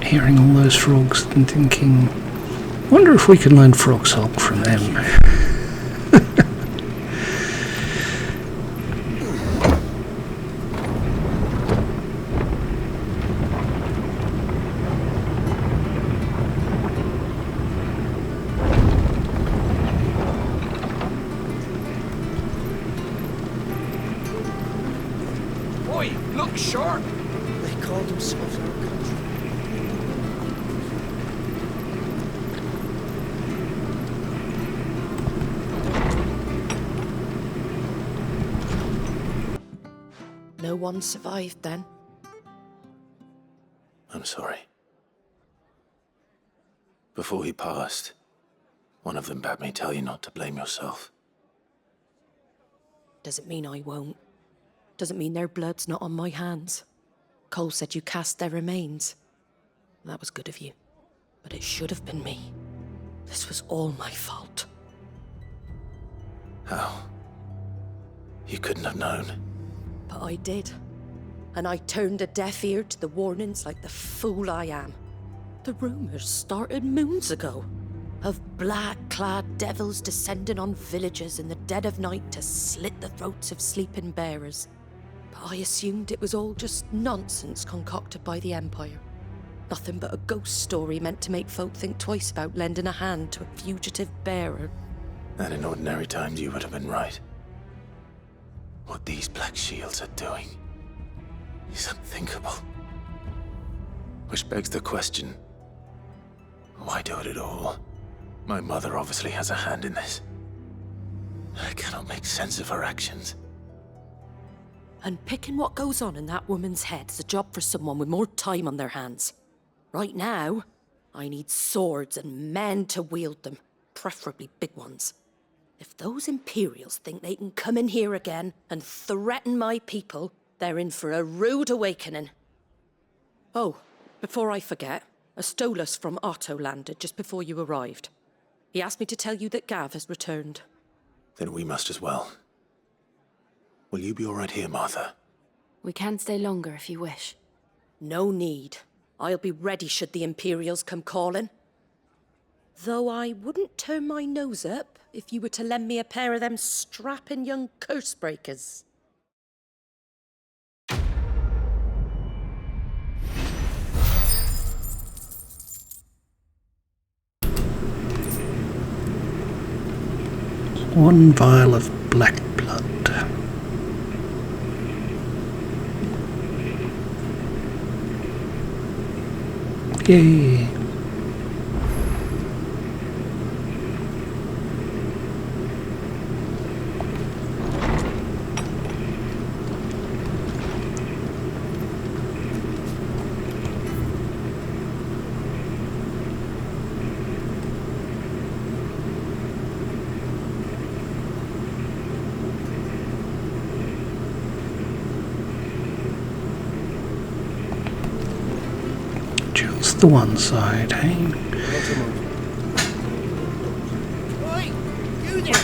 Hearing all those frogs and thinking, wonder if we can learn frog song from them. Oi, look sharp! They called themselves our country. No one survived then. I'm sorry. Before he passed, one of them bade me tell you not to blame yourself. Doesn't mean I won't. Doesn't mean their blood's not on my hands. Cole said you cast their remains. That was good of you. But it should have been me. This was all my fault. How? You couldn't have known. But I did. And I turned a deaf ear to the warnings like the fool I am. The rumors started moons ago. Of black-clad devils descending on villages in the dead of night to slit the throats of sleeping bearers. But I assumed it was all just nonsense concocted by the Empire. Nothing but a ghost story meant to make folk think twice about lending a hand to a fugitive bearer. And in ordinary times you would have been right. What these Black Shields are doing is unthinkable. Which begs the question, why do it at all? My mother obviously has a hand in this. I cannot make sense of her actions. And picking what goes on in that woman's head is a job for someone with more time on their hands. Right now, I need swords and men to wield them, preferably big ones. If those Imperials think they can come in here again and threaten my people, they're in for a rude awakening. Oh, before I forget, a Stolas from Otto landed just before you arrived. He asked me to tell you that Gav has returned. Then we must as well. Will you be all right here, Martha? We can stay longer if you wish. No need. I'll be ready should the Imperials come calling. Though I wouldn't turn my nose up if you were to lend me a pair of them strapping young curse breakers. One vial of black blood. Yay! Just the one side, hey? Oi, you there!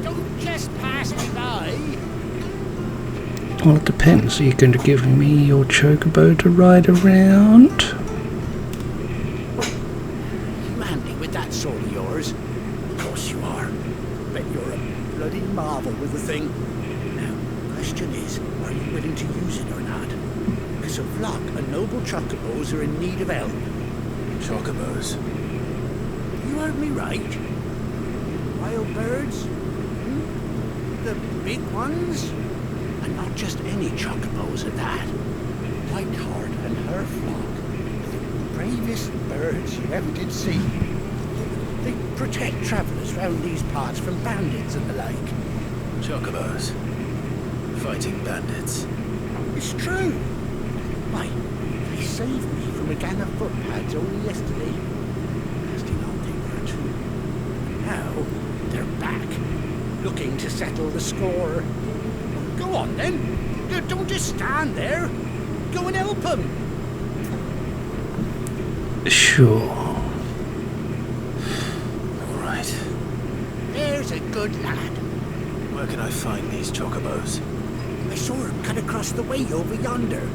Don't just pass me by! Well, it depends. Are you going to give me your chocobo to ride around? You handy with that sword of yours? Of course you are. Bet you're a bloody marvel with the thing. Now, question is, are you willing to use it or not? Because of luck, a noble chocobos are in need of help. Chocobos? You heard me right. Wild birds? The big ones? And not just any chocobos at that. Whiteheart and her flock. The bravest birds you ever did see. They protect travellers round these parts from bandits and the like. Chocobos. Fighting bandits. It's true. Why, they saved me from a gang of footpads only yesterday. Nasty lot they were too. Now, they're back, looking to settle the score. Go on then. Don't just stand there. Go and help them. Sure. All right. There's a good lad. Where can I find these chocobos? I saw him cut across the way over yonder.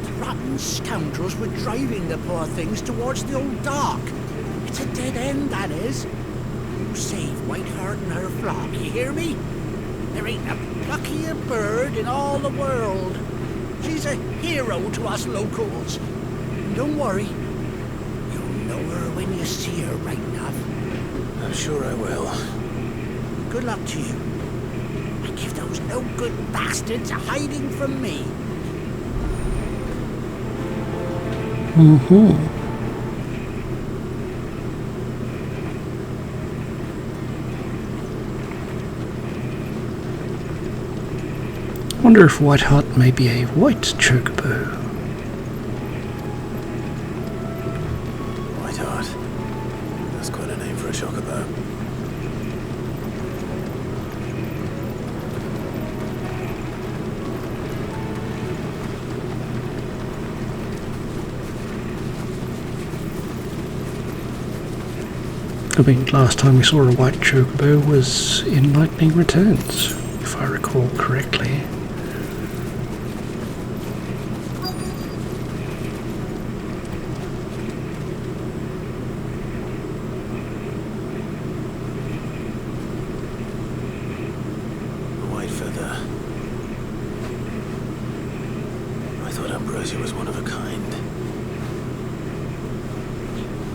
The rotten scoundrels were driving the poor things towards the old dock. It's a dead end, that is. You save Whiteheart and her flock, you hear me? There ain't a pluckier bird in all the world. She's a hero to us locals. And don't worry, you'll know her when you see her right enough. I'm sure I will. Good luck to you. And give those no-good bastards a hiding from me. Wonder if Whiteheart may be a white chocobo. Whiteheart. That's quite a name for a chocobo. I mean, last time we saw a white chocobo was in Lightning Returns, if I recall correctly. A white feather. I thought Ambrosia was one of a kind.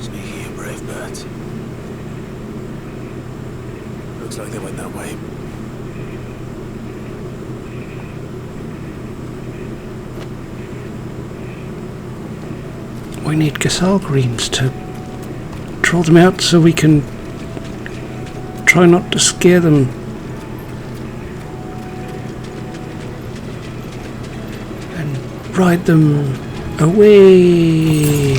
Speaking of brave birds. Looks like they went that way. We need Gasal greens to draw them out so we can try not to scare them. And ride them away.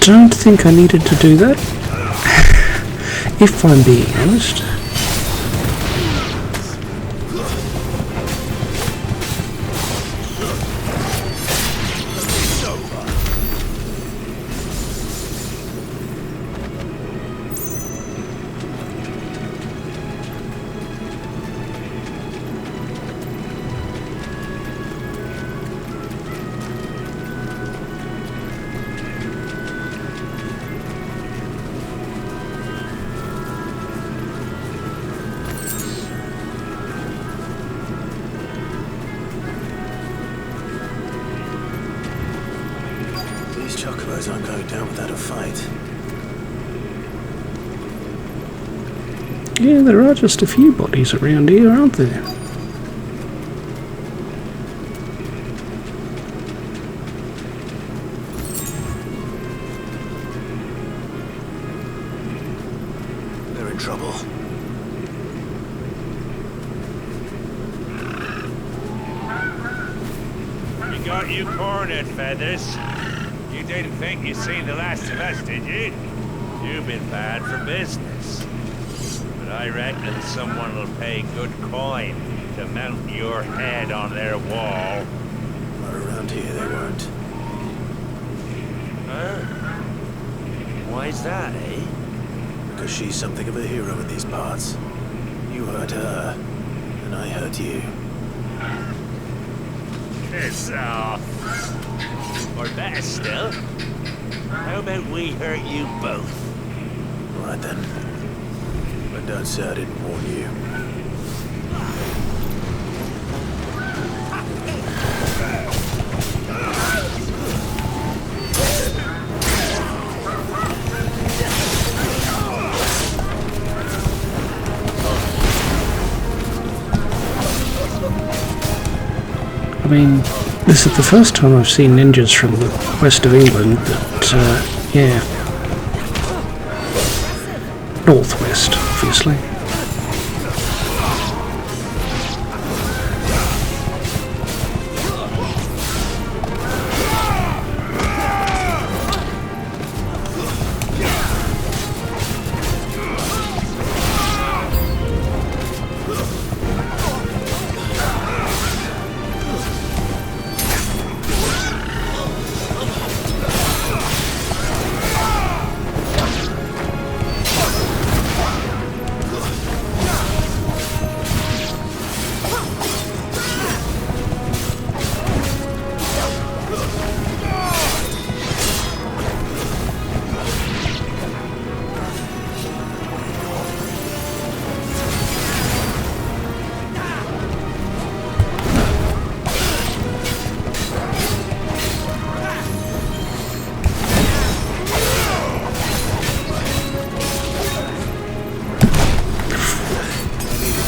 Don't think I needed to do that, if I'm being honest. Chocobos aren't going down without a fight. Yeah, there are just a few bodies around here, aren't there? They're in trouble. We got you cornered, Feathers. You didn't think you'd seen the last of us, did you? You've been bad for business. But I reckon someone will pay good coin to mount your head on their wall. Not around here, they won't. Huh? Why's that, eh? Because she's something of a hero in these parts. You hurt her, and I hurt you. Piss off. Or better still, how about we hurt you both? All right then. But don't say I didn't warn you. I mean, this is the first time I've seen ninjas from the west of England, but, yeah. Northwest, obviously.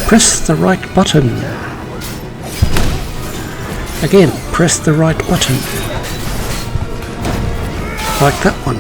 Press the right button. Again, press the right button. Like that one.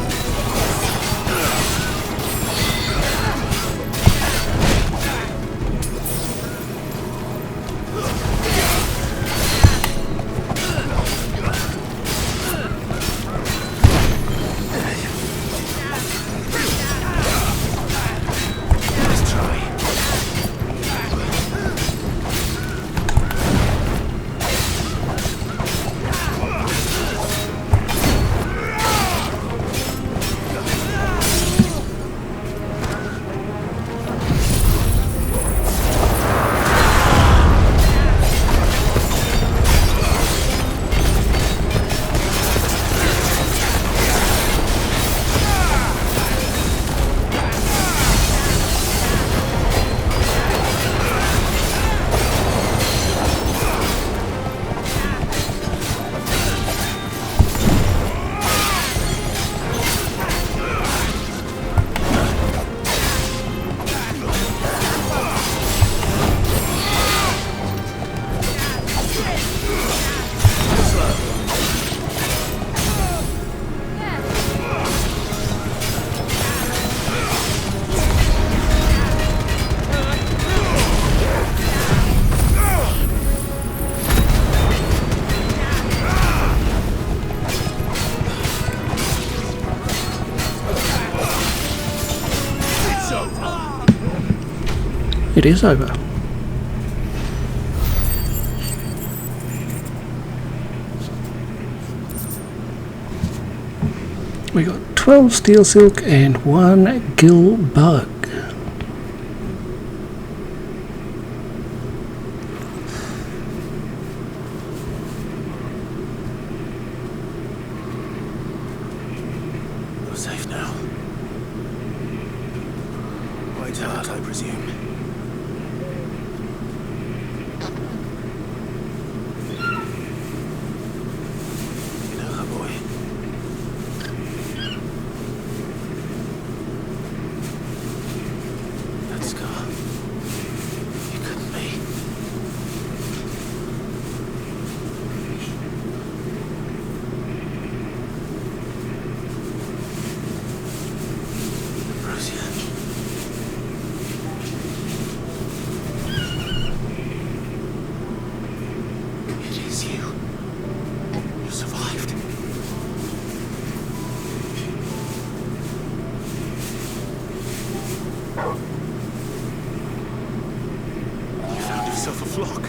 It is over. We got 12 steel silk and 1 gill bug. We're safe now. White Hart, I presume. You know her, boy. That scar. It couldn't be. Rosia. It is you. You survived. You found yourself a flock.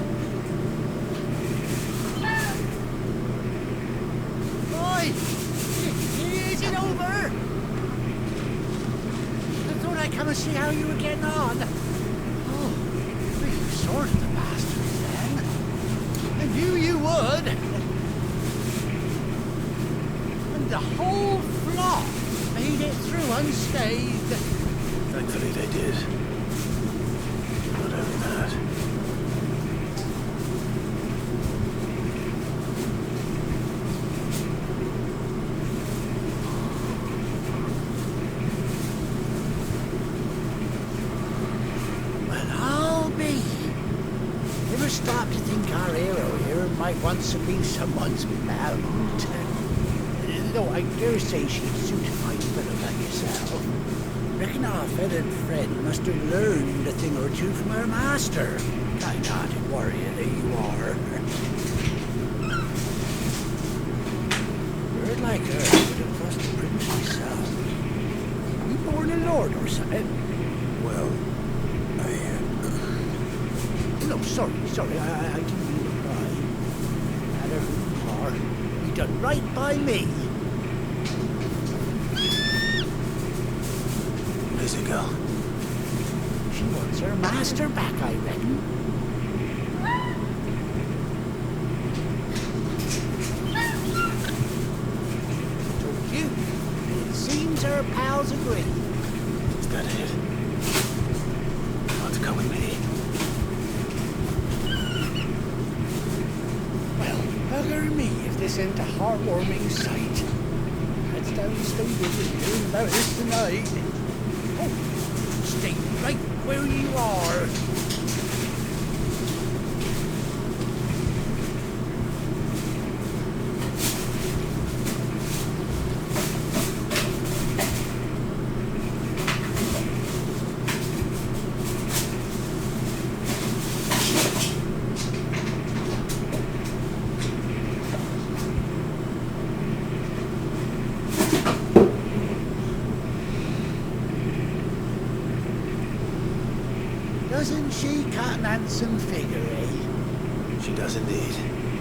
Oi! Is it over? I thought I'd come and see how you were getting on. Oh, well, you sorted the bastards then. I knew you would. And the whole flock made it through unscathed. Thankfully they did. Not only that. Well, I'll be. Never stop to think our hero here might once have been someone's mount. Though I dare say she'd suit a fine fellow like yourself. Reckon our feathered friend must have learned a thing or two from her master. Kind-hearted warrior that you are. A bird like her would have cost the princely son. You born a lord or something? Well, No, sorry, I didn't mean to pry. No matter who you are, you done right by me. Where's it go? She wants her master back, I reckon. Told you. It seems her pals agree. Is that it? Want to come with me? Well, bugger me if this ain't a heartwarming sight. Let's down stay with you about this tonight. Oh, stay right where you are. Doesn't she cut an handsome figure, eh? She does indeed.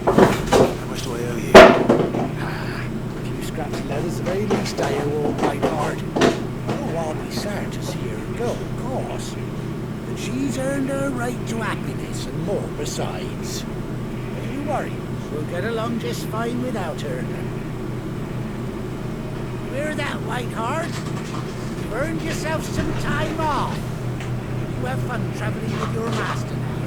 How much do I owe you? A few scraps of leather's the very least I owe old Whiteheart. Oh, I'll be sad to see her go, of course. But she's earned her right to happiness and more besides. Don't you worry, we'll get along just fine without her. Hear that, Whiteheart? You've earned yourself some time off. You have fun traveling with your master now.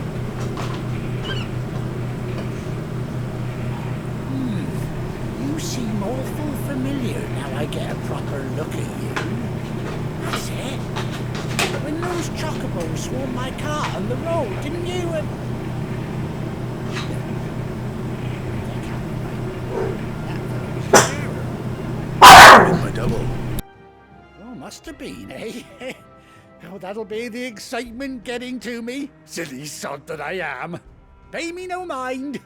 You seem awful familiar now I get a proper look at you. That's it. When those chocobos swarmed my car on the road, didn't you? My double. Oh, must have been, eh? Oh, that'll be the excitement getting to me. Silly sod that I am. Pay me no mind.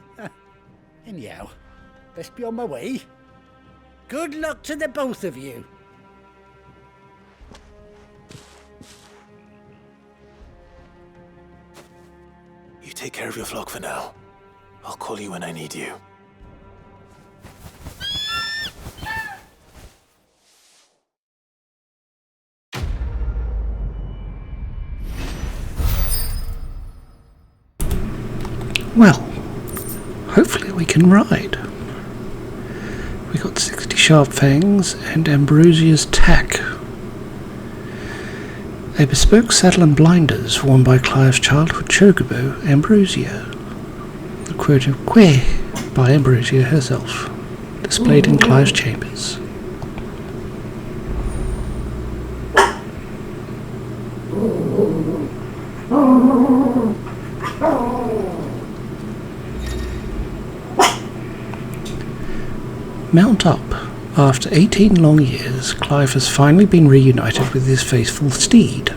Anyhow, best be on my way. Good luck to the both of you. take care of your flock for now. I'll call you when I need you. Well, hopefully we can ride. We got 60 sharp fangs and Ambrosia's tack. A bespoke saddle and blinders worn by Clive's childhood chocobo, Ambrosia. The quote of "Que" by Ambrosia herself, displayed in Clive's chambers. Mount up. After 18 long years, Clive has finally been reunited with his faithful steed.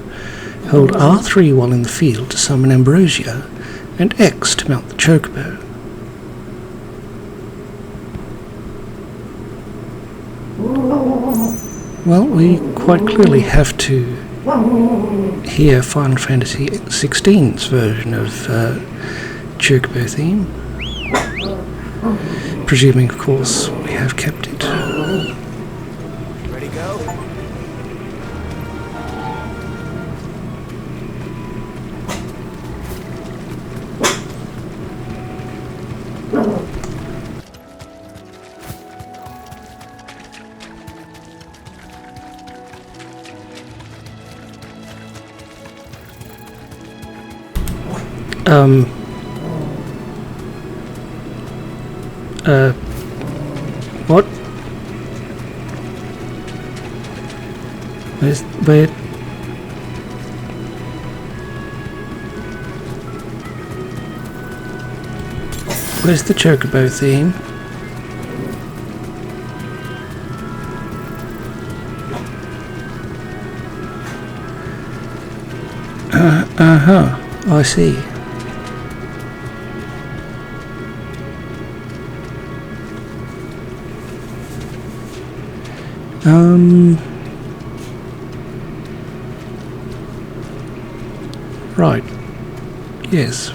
Hold R3 while in the field to summon Ambrosia, and X to mount the chocobo. Well, we quite clearly have to hear Final Fantasy XVI's version of chocobo theme. Presuming, of course, we have kept it. Ready, go? What? Where's the chocobo theme? I see. Right. Yes.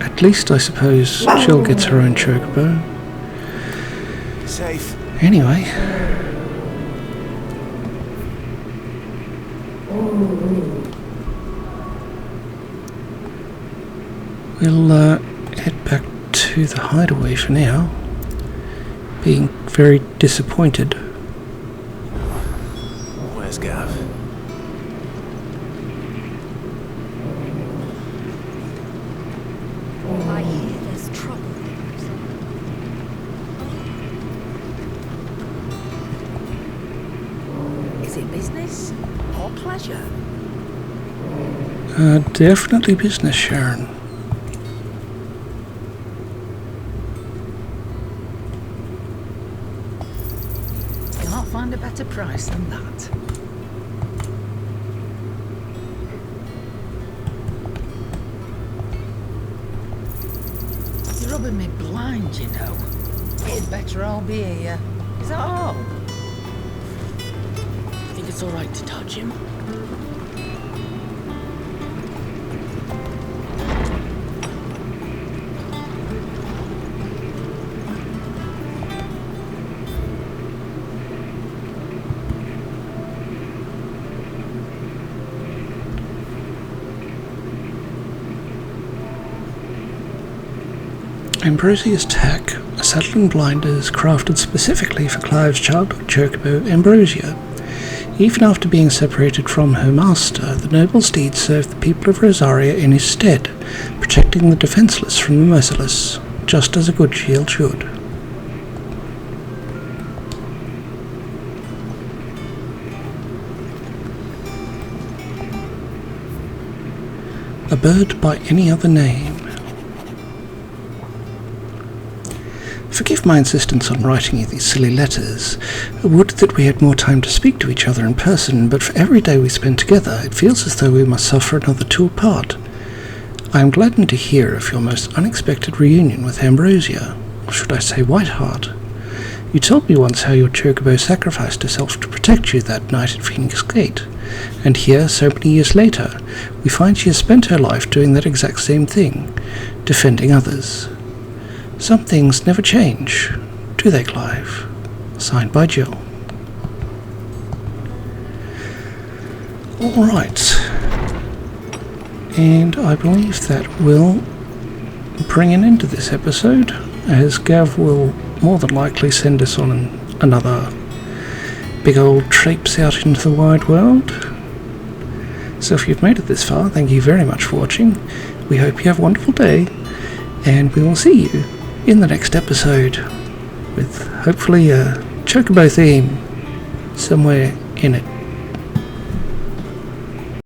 At least I suppose Jill gets her own chocobo. Safe. Anyway. We'll head back to the hideaway for now, being very disappointed. Where's Gav? I hear there's trouble. Is it business or pleasure? Definitely business, Sharon. Can't find a better price than that. You're rubbing me blind, you know. It's better I'll be here. Is that all? Think it's all right to touch him? Ambrosia's tack, a saddle and blinders crafted specifically for Clive's childhood chocobo, Ambrosia. Even after being separated from her master, the noble steed served the people of Rosaria in his stead, protecting the defenseless from the merciless, just as a good shield should. A bird by any other name. Forgive my insistence on writing you these silly letters. Would that we had more time to speak to each other in person, but for every day we spend together, it feels as though we must suffer another two apart. I am gladdened to hear of your most unexpected reunion with Ambrosia, or should I say Whiteheart. You told me once how your chocobo sacrificed herself to protect you that night at Phoenix Gate, and here, so many years later, we find she has spent her life doing that exact same thing, defending others. Some things never change, do they, Clive? Signed by Jill. Alright. And I believe that will bring an end to this episode, as Gav will more than likely send us on another big old traipse out into the wide world. So if you've made it this far, thank you very much for watching. We hope you have a wonderful day, and we will see you in the next episode with hopefully a chocobo theme somewhere in it.